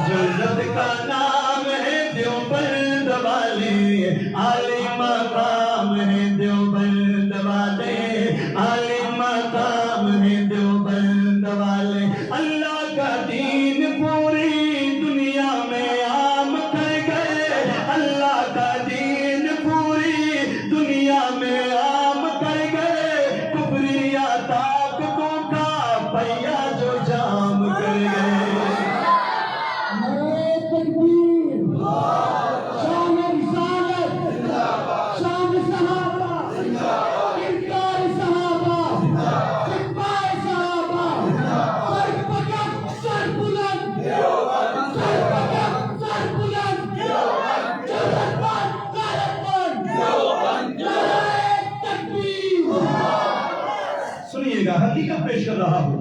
Speaker 8: جرت کا نام ہے دیوبند والے، عالی مقام ہے دیوبند والے، عالی مقام ہے دیوبند والے۔ اللہ کا دین پوری دنیا میں عام کر گئے، اللہ کا دین پوری دنیا میں عام کر گئے، کفریہ طاقتوں کا پہیا جو جام کر گئے۔ شان رسالت، شان صحابہ، انکار صحابہ، اتباع صحابہ، سر پکڑ سر بلند، سر پکڑ سر بلند، جرت پر غیرت پر، رہا ہوں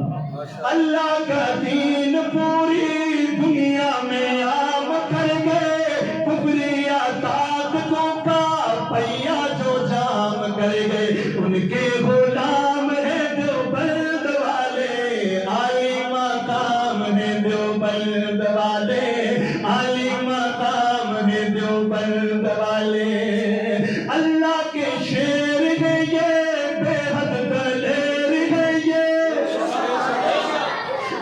Speaker 8: اللہ کا دین پوری دنیا میں عام کر گئے کفریہ طاقتوں کا پہیا جو جام کر گئے ان کے غلام ہیں دیوبند والے عالی مقام ہیں دیوبند والے عالی مقام ہیں دیوبند والے اللہ کے شیر ہیں یہ بے حد دلیر ہیں یہ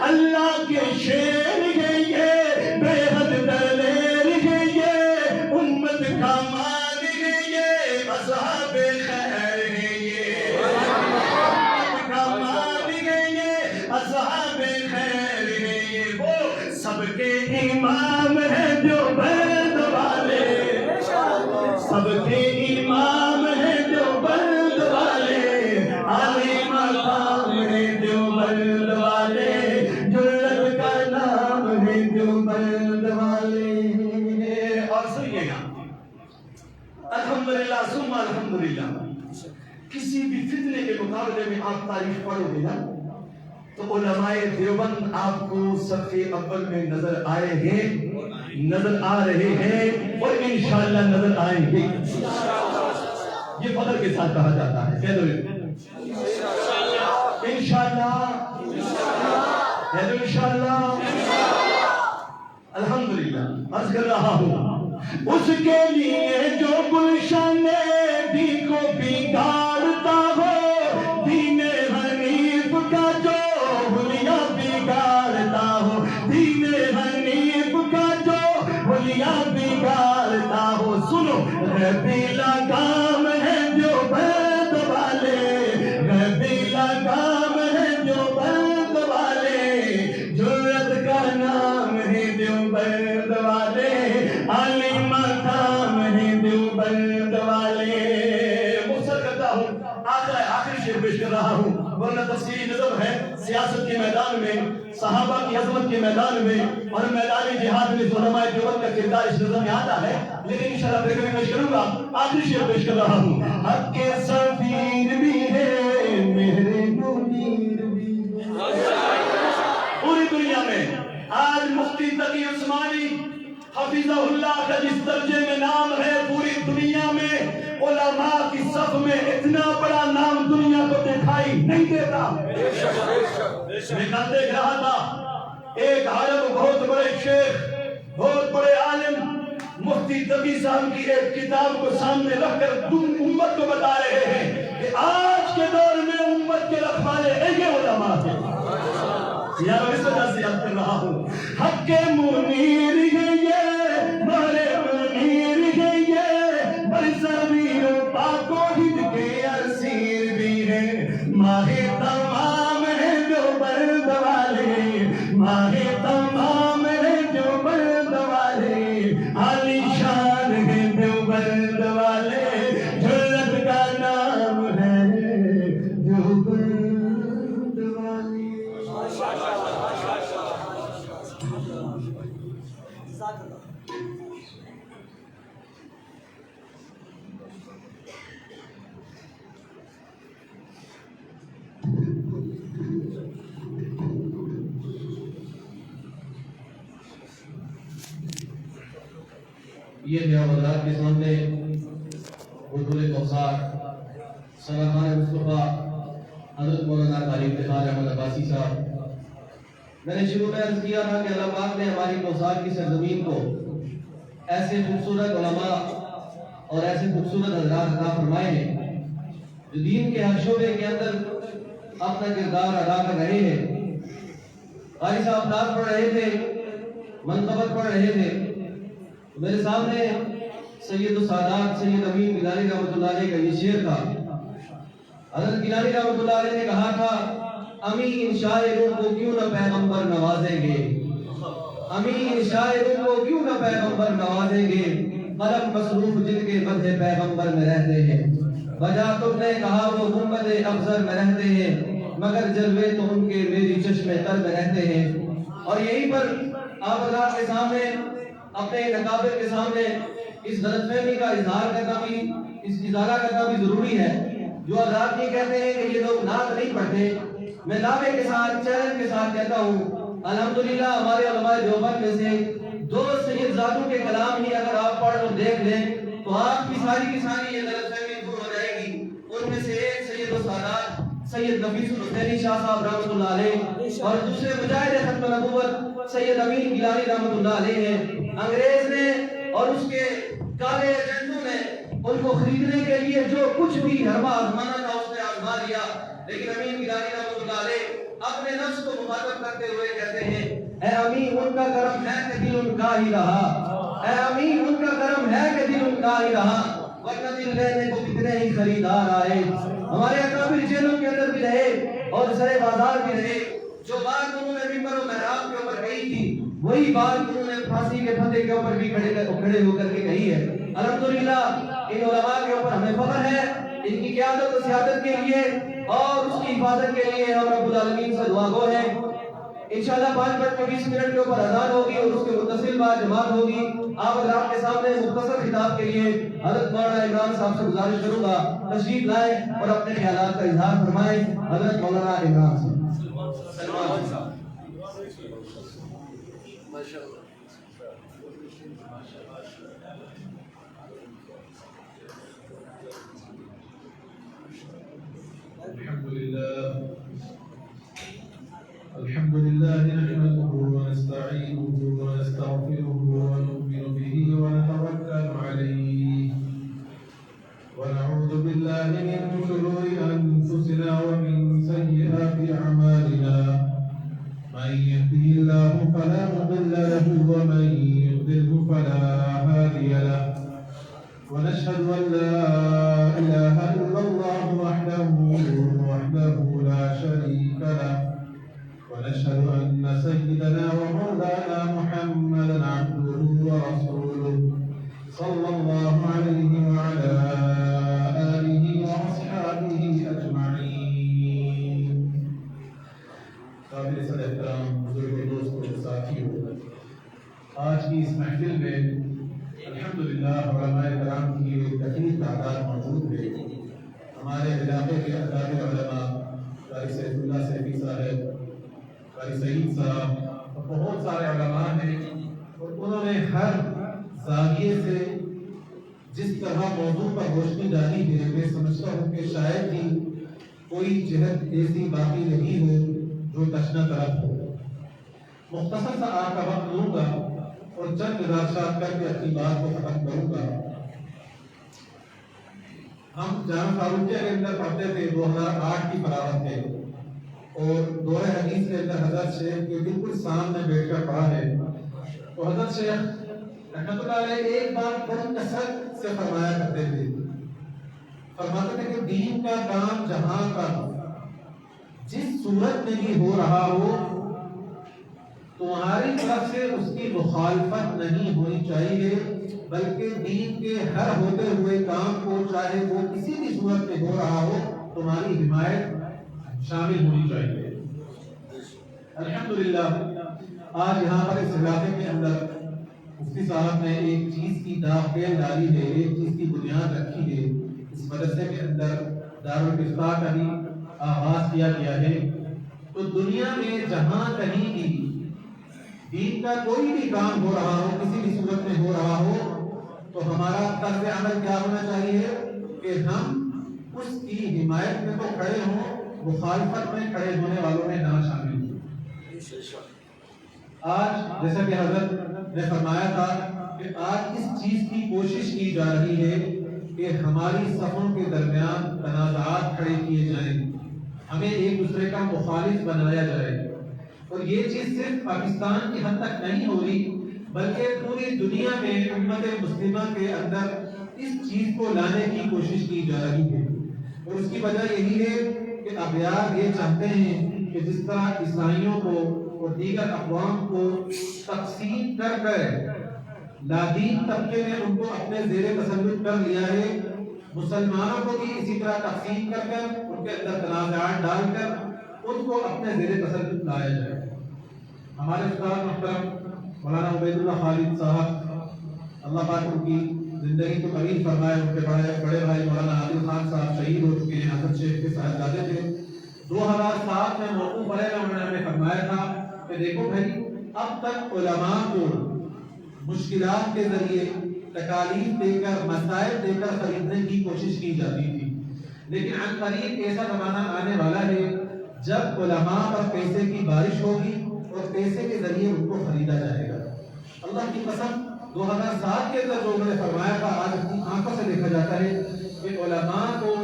Speaker 8: اللہ کے شیر ہیں یہ بے حد دلیر ہیں یہ امت کا مان ہے یہ اصحاب خیر ہیں یہ امت کا مان ہے یہ اصحاب خیر ہیں یہ وہ سب کے امام ہیں دیوبند والے سب کے امام ہیں دیوبند والے عالی مقام ہیں دیوبند والے جرت کا نام ہے دیوبند والے اور سنیے گا الحمدللہ ثم الحمدللہ کسی بھی فتنے کے مقابلے میں آپ تاریخ پڑھو گے نا تو علماء دیوبند آپ کو صف اول میں نظر آئے ہیں نظر آ رہے ہیں اور انشاءاللہ نظر آئیں گے یہ فخر کے ساتھ کہا جاتا ہے کہہ دو انشاءاللہ کہہ دو انشاءاللہ الحمدللہ عرض کر رہا ہوں اس کے لیے جو گلشن دین کو بگاڑتا ہو دین حنیف کا جو حلیہ بگاڑتا ہو دین حنیف کا جو حلیہ بگاڑتا ہو سنو ربیلا کام ہے دیوبند والے ربیلا کام ہے دیوبند والے جرت کا نام ہے دیوبند والے عالی مقام ہے دیوبند والے مختصر کرتا ہوں آخری شعر پیش کر رہا ہوں ورنہ تفصیلی نظم ہے سیاست کے میدان میں صحابہ کی عظمت کے میدان میں اور میدان جہاد میں علماء دیوبند کا کردار اس نظم میں آتا ہے لیکن انشاءاللہ پھر کبھی پیش کروں گا آخری شعر پیش کر رہا ہوں حق کے سفیر بھی ہے میرے منیر بھی پوری دنیا میں آج مفتی تقی عثمانی حفظہ اللہ کا جس درجے میں نام ہے پوری دنیا میں علماء کی صف میں اتنا بڑا نام دنیا کو دکھائی نہیں دیتا میں کل دیکھ رہا تھا ایک عالم بہت بڑے شیخ بہت بڑے عالم مفتی تقی صاحب کی ایک کتاب کو سامنے رکھ کر امت کو بتا رہے ہیں کہ آج کے دور میں امت کے رکھوالے ایک علماء ہیں یا میں اس وجہ سے یاد کر رہا ہوں حق کے منیر ہے یہ بڑے منیر ہے یہ بڑے سبیر پاک و ہند کے اسیر بھی ہے ماہ تمام ہے دیوبند والے ماہ تمام ہے دیوبند والے عالی شان ہے دیوبند والے جرت کا نام ہے دیوبند والے
Speaker 1: یہ ہے حضرات کے سامنے بلبل کوثر سلامان مصطفیٰ حضرت مولانا قاری افتخار احمد عباسی صاحب میں نے شروع میں عرض کیا تھا کہ اللہ پاک نے ہماری کوثر کی سرزمین کو ایسے خوبصورت علماء اور ایسے خوبصورت حضرات عطا فرمائے ہیں جو دین کے ہر شعبے کے اندر اپنا کردار ادا کر رہے ہیں قاری صاحب نعت پڑھ رہے تھے منقبت پڑھ رہے تھے میرے سامنے سید السادات سید امین گیلانی رحمۃ اللہ علیہ کا یہ شعر تھا حضرت گیلانی رحمۃ اللہ علیہ نے کہا تھا امین شاعروں کو کیوں نہ پیغمبر نوازیں گے امین شاعروں کو کیوں نہ پیغمبر نوازیں گے قلم مصروف جن کے مدح پیغمبر میں رہتے ہیں بجا تم نے کہا وہ گنبد افضل میں رہتے ہیں مگر جلوے تو ان کے میری چشم تر میں رہتے ہیں اور یہیں پر آپ حضرات کے سامنے اپنے نقابر کے سامنے اس غلط فہمی کا اظہار کرنا بھی اظہار کرنا بھی ضروری ہے جو حضرات یہ کہتے ہیں کہ یہ لوگ نعت نہیں پڑھتے میں دعوے کے ساتھ چیلنج کے ساتھ کہتا ہوں الحمدللہ ہمارے علماء دیوبند میں سے 2 سید زادوں کے کلام ہی اگر آپ پڑھ کر دیکھ لیں تو آپ کی ساری یہ غلط فہمی دور ہو جائے گی. ان میں سے ایک سید السادات سید نفیس الحسینی شاہ صاحب رحمۃ اللہ علیہ اور دوسرے مجاہد ختم نبوت سید امین گیلانی رحمۃ اللہ علیہ ہیں. انگریز نے اور اس کے کالے ایجنٹوں نے ان کو خریدنے کے لیے جو کچھ بھی حربہ آزمانا تھا اس نے آزما لیا. لیکن امین گیلانی رحمۃ اللہ علیہ اپنے نفس کو مخاطب کرتے ہوئے کہتے ہیں اے امین ان کا کرم ہے کہ دل ان کا ہی رہا, اے امین ان کا کرم ہے کہ دل ان کا ہی رہا, ورنہ دل لینے کو کتنے ہی خریدار آئے. ہمارے اکابر جیلوں کے اندر بھی رہے اور سرے بازار بھی رہے. جو بات انہوں نے ممبر و محراب کے اوپر کہی تھی وہی بات انہوں نے پھانسی کے پھندے کے اوپر بھی کھڑے ہو کر کے کہی ہے. الحمدللہ ان علماء کے اوپر ہمیں فخر ہے, ان کی قیادت و سیادت کے لیے اور اس کی حفاظت کے لیے ہم رب العالمین سے دعا گو ہیں. انشاءاللہ 5:20 کے اوپر اذان ہوگی اور اس کے متصل بعد جماعت ہوگی. آپ حضرات کے سامنے مختصر خطاب کے لیے حضرت مولانا عمران صاحب سے گزارش کروں گا تشریف لائیں اور اپنے خیالات کا اظہار فرمائیں. حضرت مولانا عمران صاحب.
Speaker 9: الحمد لله نحمده ونستعينه ونستغفره ونؤمن به ونتوكل عليه ونعوذ بالله من شرور أنفسنا ومن سيئات أعمالنا من يهده الله فلا مضل له ومن يضلل فلا هادي له ونشهد أن لا إله إلا الله وحده لا شريك له ونشهد أن سيدنا ومولانا محمدا عبده ورسوله صلى الله عليه وعلى آله وأصحابه أجمعين. قابل صدر احترام بزرگ دوستوں ساتھیوں, آج کی اس محفل میں الحمدللہ علماء کرام کی ایک کثیر تعداد موجود ہے. ہمارے علاقے کے اکابر علماء قاری سیف اللہ سیفی صاحب, قاری سعید صاحب اور بہت سارے علماء ہیں اور انہوں نے ہر زاویے سے جس طرح موضوع پر روشنی ڈالی ہے میں سمجھتا ہوں کہ شاید ہی کوئی جہت ایسی باقی نہیں ہو جو تشنہ طرف ہو. مختصر سا آپ کا وقت لوں گا اور چند گزارشات کر کے اپنی بات کو ختم کروں گا. ہم جامع فاروقیہ کے اندر پڑھتے تھے 2008 کی فراغت تھے اور دورہ حدیث کے اندر حضرت شیخ کے بالکل سامنے بیٹھ کر پڑھا ہے. تو حضرت شیخ رحمۃ اللہ علیہ ایک بات بڑی کثرت سے فرمایا کرتے تھے, فرماتے تھے کہ دین کا کام جہاں کا جس صورت میں بھی ہو رہا ہو تمہاری طرف سے اس کی مخالفت نہیں ہونی چاہیے, بلکہ دین کے ہر ہوتے ہوئے کام کو چاہے وہ کسی بھی صورت میں ہو رہا ہو تمہاری حمایت شامل ہونی چاہیے. الحمدللہ آج یہاں پر اس علاقے کے اندر مفتی صاحب نے ایک چیز کی داخل ڈالی ہے, ایک چیز کی بنیاد رکھی ہے. اس مدرسے کے اندر دارالفتاح کا بھی آغاز کیا گیا ہے. تو دنیا میں جہاں کہیں بھی دین کا کوئی بھی کام ہو رہا ہو, کسی بھی صورت میں ہو رہا ہو, تو ہمارا طرز عمل کیا ہونا چاہیے کہ ہم اس کی حمایت میں تو کھڑے ہوں, مخالفت میں کھڑے ہونے والوں میں نہ شامل ہوں. آج جیسا کہ حضرت نے فرمایا تھا کہ آج اس چیز کی کوشش کی جا رہی ہے کہ ہماری صفوں کے درمیان تنازعات کھڑے کیے جائیں, ہمیں ایک دوسرے کا مخالف بنایا جائے. اور یہ چیز صرف پاکستان کی حد تک نہیں ہو رہی بلکہ پوری دنیا میں امت مسلمہ کے اندر اس چیز کو لانے کی کوشش کی جا رہی ہے. اور اس کی وجہ یہی ہے کہ اغیار یہ چاہتے ہیں کہ جس طرح عیسائیوں کو اور دیگر اقوام کو تقسیم کر کر لادین طبقے نے ان کو اپنے زیر تسلط کر لیا ہے, مسلمانوں کو بھی اسی طرح تقسیم کر کر ان کے اندر تنازعات ڈال کر ان کو اپنے زیر تسلط لایا جائے. ہمارے استاد محترم مولانا عبید اللہ خالد صاحب اللہ پاک ان کی زندگی کو طویل فرمائے, ان کے بڑے بھائی مولانا عادل خان صاحب شہید ہو چکے ہیں, حضرت شیخ کے صاحبزادے تھے. 2007 میں موقوف علیہ انہوں نے ہمیں فرمایا تھا کہ دیکھو بھائی اب تک علماء کو مشکلات کے ذریعے تکالیف دے کر مسائل دے کر خریدنے کی کوشش کی جاتی تھی، لیکن عن قریب ایسا زمانہ آنے والا ہے جب علماء پر پیسے کی بارش ہوگی اور پیسے کے ذریعے ان کو خریدا جائے گا۔ اللہ کی قسم 2007 کے اندر جو انہوں نے فرمایا تھا آج اپنی آنکھوں سے دیکھا جاتا ہے کہ علماء کو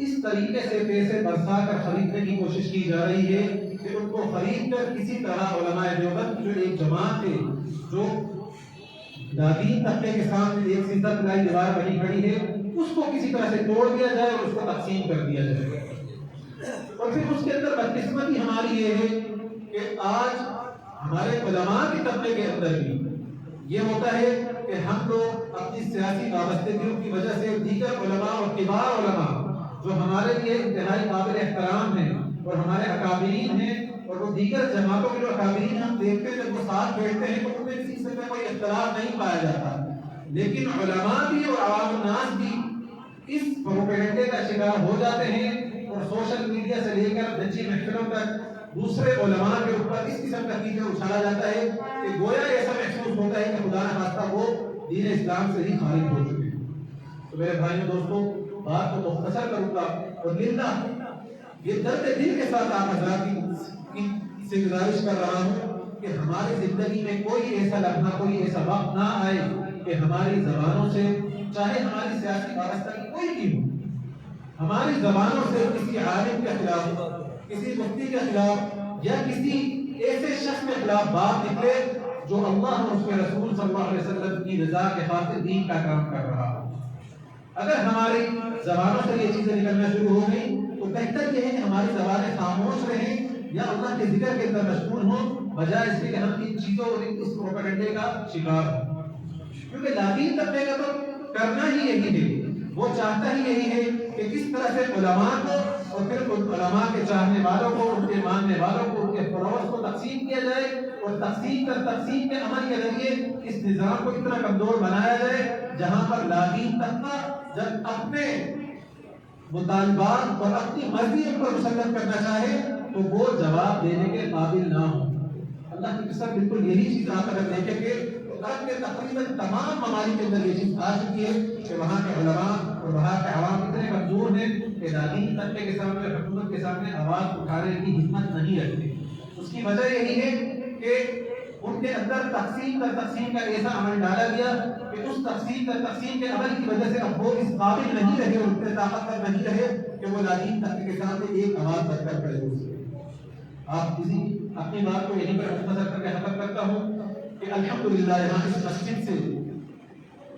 Speaker 9: اس طریقے سے پیسے برسا کر خریدنے کی کوشش کی جا رہی ہے کہ ان کو خرید کر کسی طرح علماء دیوبند جو ایک جماعت ہے جو نادین طبقے کے سامنے ایک سیدھا پلائی دیوار بنی کھڑی ہے، اس کو کسی طرح سے توڑ دیا جائے اور اس کو تقسیم کر دیا جائے۔ اور پھر اس کے اندر بدقسمتی ہماری یہ ہے کہ آج ہمارے علماء کے طبقے کے اندر بھی یہ ہوتا ہے کہ ہم لوگ اپنی سیاسی وابستگیوں کی وجہ سے دیگر علماء اور کبار علماء جو ہمارے لیے انتہائی قابل احترام ہیں اور ہمارے اکابرین ہیں اور وہ دیگر جماعتوں کے جو اکابرین ہم دیکھتے ہیں جب وہ ساتھ بیٹھتے ہیں تو ان میں کسی قسم کا کوئی اختلاف نہیں پایا جاتا، لیکن علماء بھی اور عوام الناس بھی اس پروپیگنڈے کا شکار ہو جاتے ہیں اور سوشل میڈیا سے لے کر نجی محفلوں تک دوسرے علماء کے اوپر اس قسم کا کیچڑ اچھالا جاتا ہے کہ گویا ایسا محسوس ہوتا ہے کہ خدا نخواستہ وہ دین اسلام سے ہی خارج ہو چکے ہیں۔ تو میرے بھائیوں دوستوں بات کو مختصر کروں گا اور للہ یہ درد دل کے ساتھ آپ حضرات سے گزارش کر رہا ہوں کہ ہماری زندگی میں کوئی ایسا لمحہ کوئی ایسا وقت نہ آئے کہ ہماری زبانوں سے چاہے ہماری سیاسی وابستگی کوئی بھی ہو، ہماری زبانوں سے کسی عالم کے خلاف، کسی مفتی کے خلاف یا کسی ایسے شخص کے خلاف بات نکلے جو اللہ اور اس کے رسول صلی اللہ علیہ وسلم کی رضا کے خاطر دین کا کام کر رہا ہو۔ اگر ہماری زبانوں سے یہ چیزیں نکلنا شروع ہو گئی تو بہتر یہ ہے کہ ہماری زبانیں خاموش رہیں یا اللہ کے ذکر کے اندر مشغول ہوں، بجائے اس کے کہ ہم ان چیزوں اور اس پروپیگنڈے کا شکار ہوں، کیونکہ لاطین طبقے کا تو کرنا ہی یہی ہے، وہ چاہتا ہی یہی ہے کہ کس طرح سے علماء کو اور پھر ان علماء کے چاہنے والوں کو، ان کے ماننے والوں کو، ان کے فالوورز کو تقسیم کیا جائے اور تقسیم کے عمل کے ذریعے اس نظام کو اتنا کمزور بنایا جائے جہاں پر لاطین طبقہ جب اپنے مطالبات اور اپنی مرضی پر مسلط کرنا چاہے تو وہ جواب دینے کے قابل نہ ہو۔ اللہ کی قسم بالکل یہی چیز آپ اگر دیکھیں گے تو عرب کے تقریباً تمام ممالک کے اندر یہ چیز آ چکی ہے کہ وہاں کے علماء اور وہاں کے عوام اتنے کمزور ہیں کہ نادین طبقے کے سامنے، حکومت کے سامنے آواز اٹھانے کی ہمت نہیں رکھتے۔ اس کی وجہ یہی ہے کہ ان کے اندر تقسیم کا ایسا عمل ڈالا گیا کہ اس تقسیم کے عمل کی وجہ سے اب وہ اس قابل نہیں رہے اور اتنے طاقتور نہیں رہے کہ وہ نادین طبقے کے سامنے ایک آواز بن کر کھڑے ہو سکے۔ آپ کسی اپنی بات کو یہیں پر مختصر کر کے ختم کرتا ہوں کہ الحمدللہ یہاں اس مسجد سے،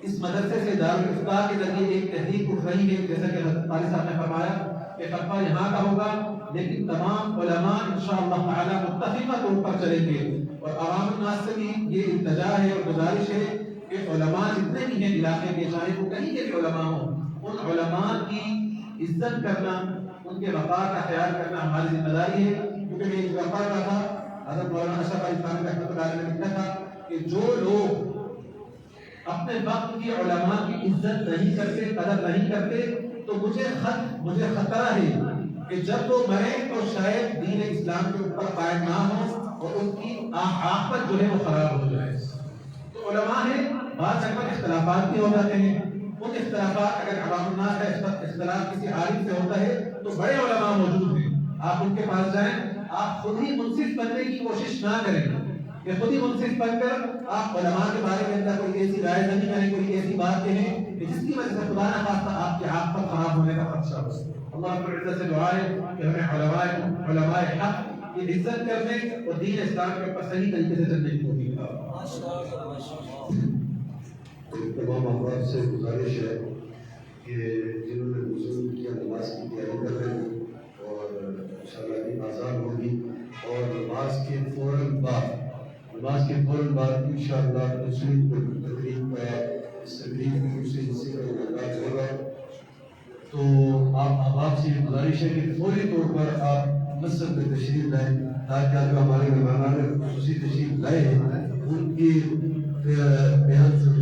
Speaker 9: اس مدرسے سے دارالفتاح کے ذریعے ایک تحریک اٹھ رہی ہے، جیسا کہ حضرت قاری صاحب نے فرمایا کہ فتویٰ یہاں کا ہوگا لیکن تمام علماء انشاءاللہ تعالی متفقہ طور پر چلیں گے، اور عوام الناس سے بھی یہ التجا ہے اور گزارش ہے کہ علماء جتنے بھی ہیں علاقے کے، چاہے وہ کہیں کے بھی علماء ہوں، ان علماء کی عزت کرنا، ان کے وقار کا خیال کرنا ہماری ذمہ داری ہے۔ کیونکہ میں ایک وقار کا تھا، حضرت مولانا اشرف علی خان رحمۃ اللہ علیہ نے لکھا تھا کہ جو لوگ اپنے وقت کی علماء کی عزت نہیں کرتے، قدر نہیں کرتے، تو مجھے خطرہ ہے کہ جب وہ مریں تو شاید دین اسلام کے اوپر قائم نہ ہو اور ان کی آخرت جو ہے وہ خراب ہو جائے۔ تو علماء ہیں، بعض اکثر اختلافات بھی ہو جاتے ہیں، ان اختلافات اگر عوام الناس کا اختلاف کسی عالم سے ہوتا ہے تو بڑے علماء موجود ہیں، آپ ان کے پاس جائیں، آپ خود ہی منصف بننے کی کوشش نہ کریں کہ خود ہی منصف بن کر آپ علماء کے بارے میں اندر کوئی ایسی رائے نہیں کریں، کوئی ایسی بات کہیں کہ جس کی وجہ سے خدا نہ خواستہ آپ کے آخرت خراب ہونے کا خدشہ ہو۔ اللہ رب العزت سے دعا ہے کہ ہمیں علماء حق کی عزت کرنے اور دین اسلام کے اوپر صحیح طریقے سے چلنے کی توفیق عطا۔
Speaker 7: تمام افراد سے گزارش ہے کہ جنہوں نے وضو کیا نماز کی تیاری کر رہے ہیں اور انشاءاللہ بھی آزان ہوگی، اور نماز کے فوراً بعد انشاءاللہ تقریب اس تقریب کے دوسرے حصے کا آغاز ہوگا۔ تو آپ سے گزارش ہے کہ فوری طور پر آپ مسجد میں تشریف لائیں تاکہ جو ہمارے مہمان خصوصی تشریف لائے ہیں ان کی بیان سے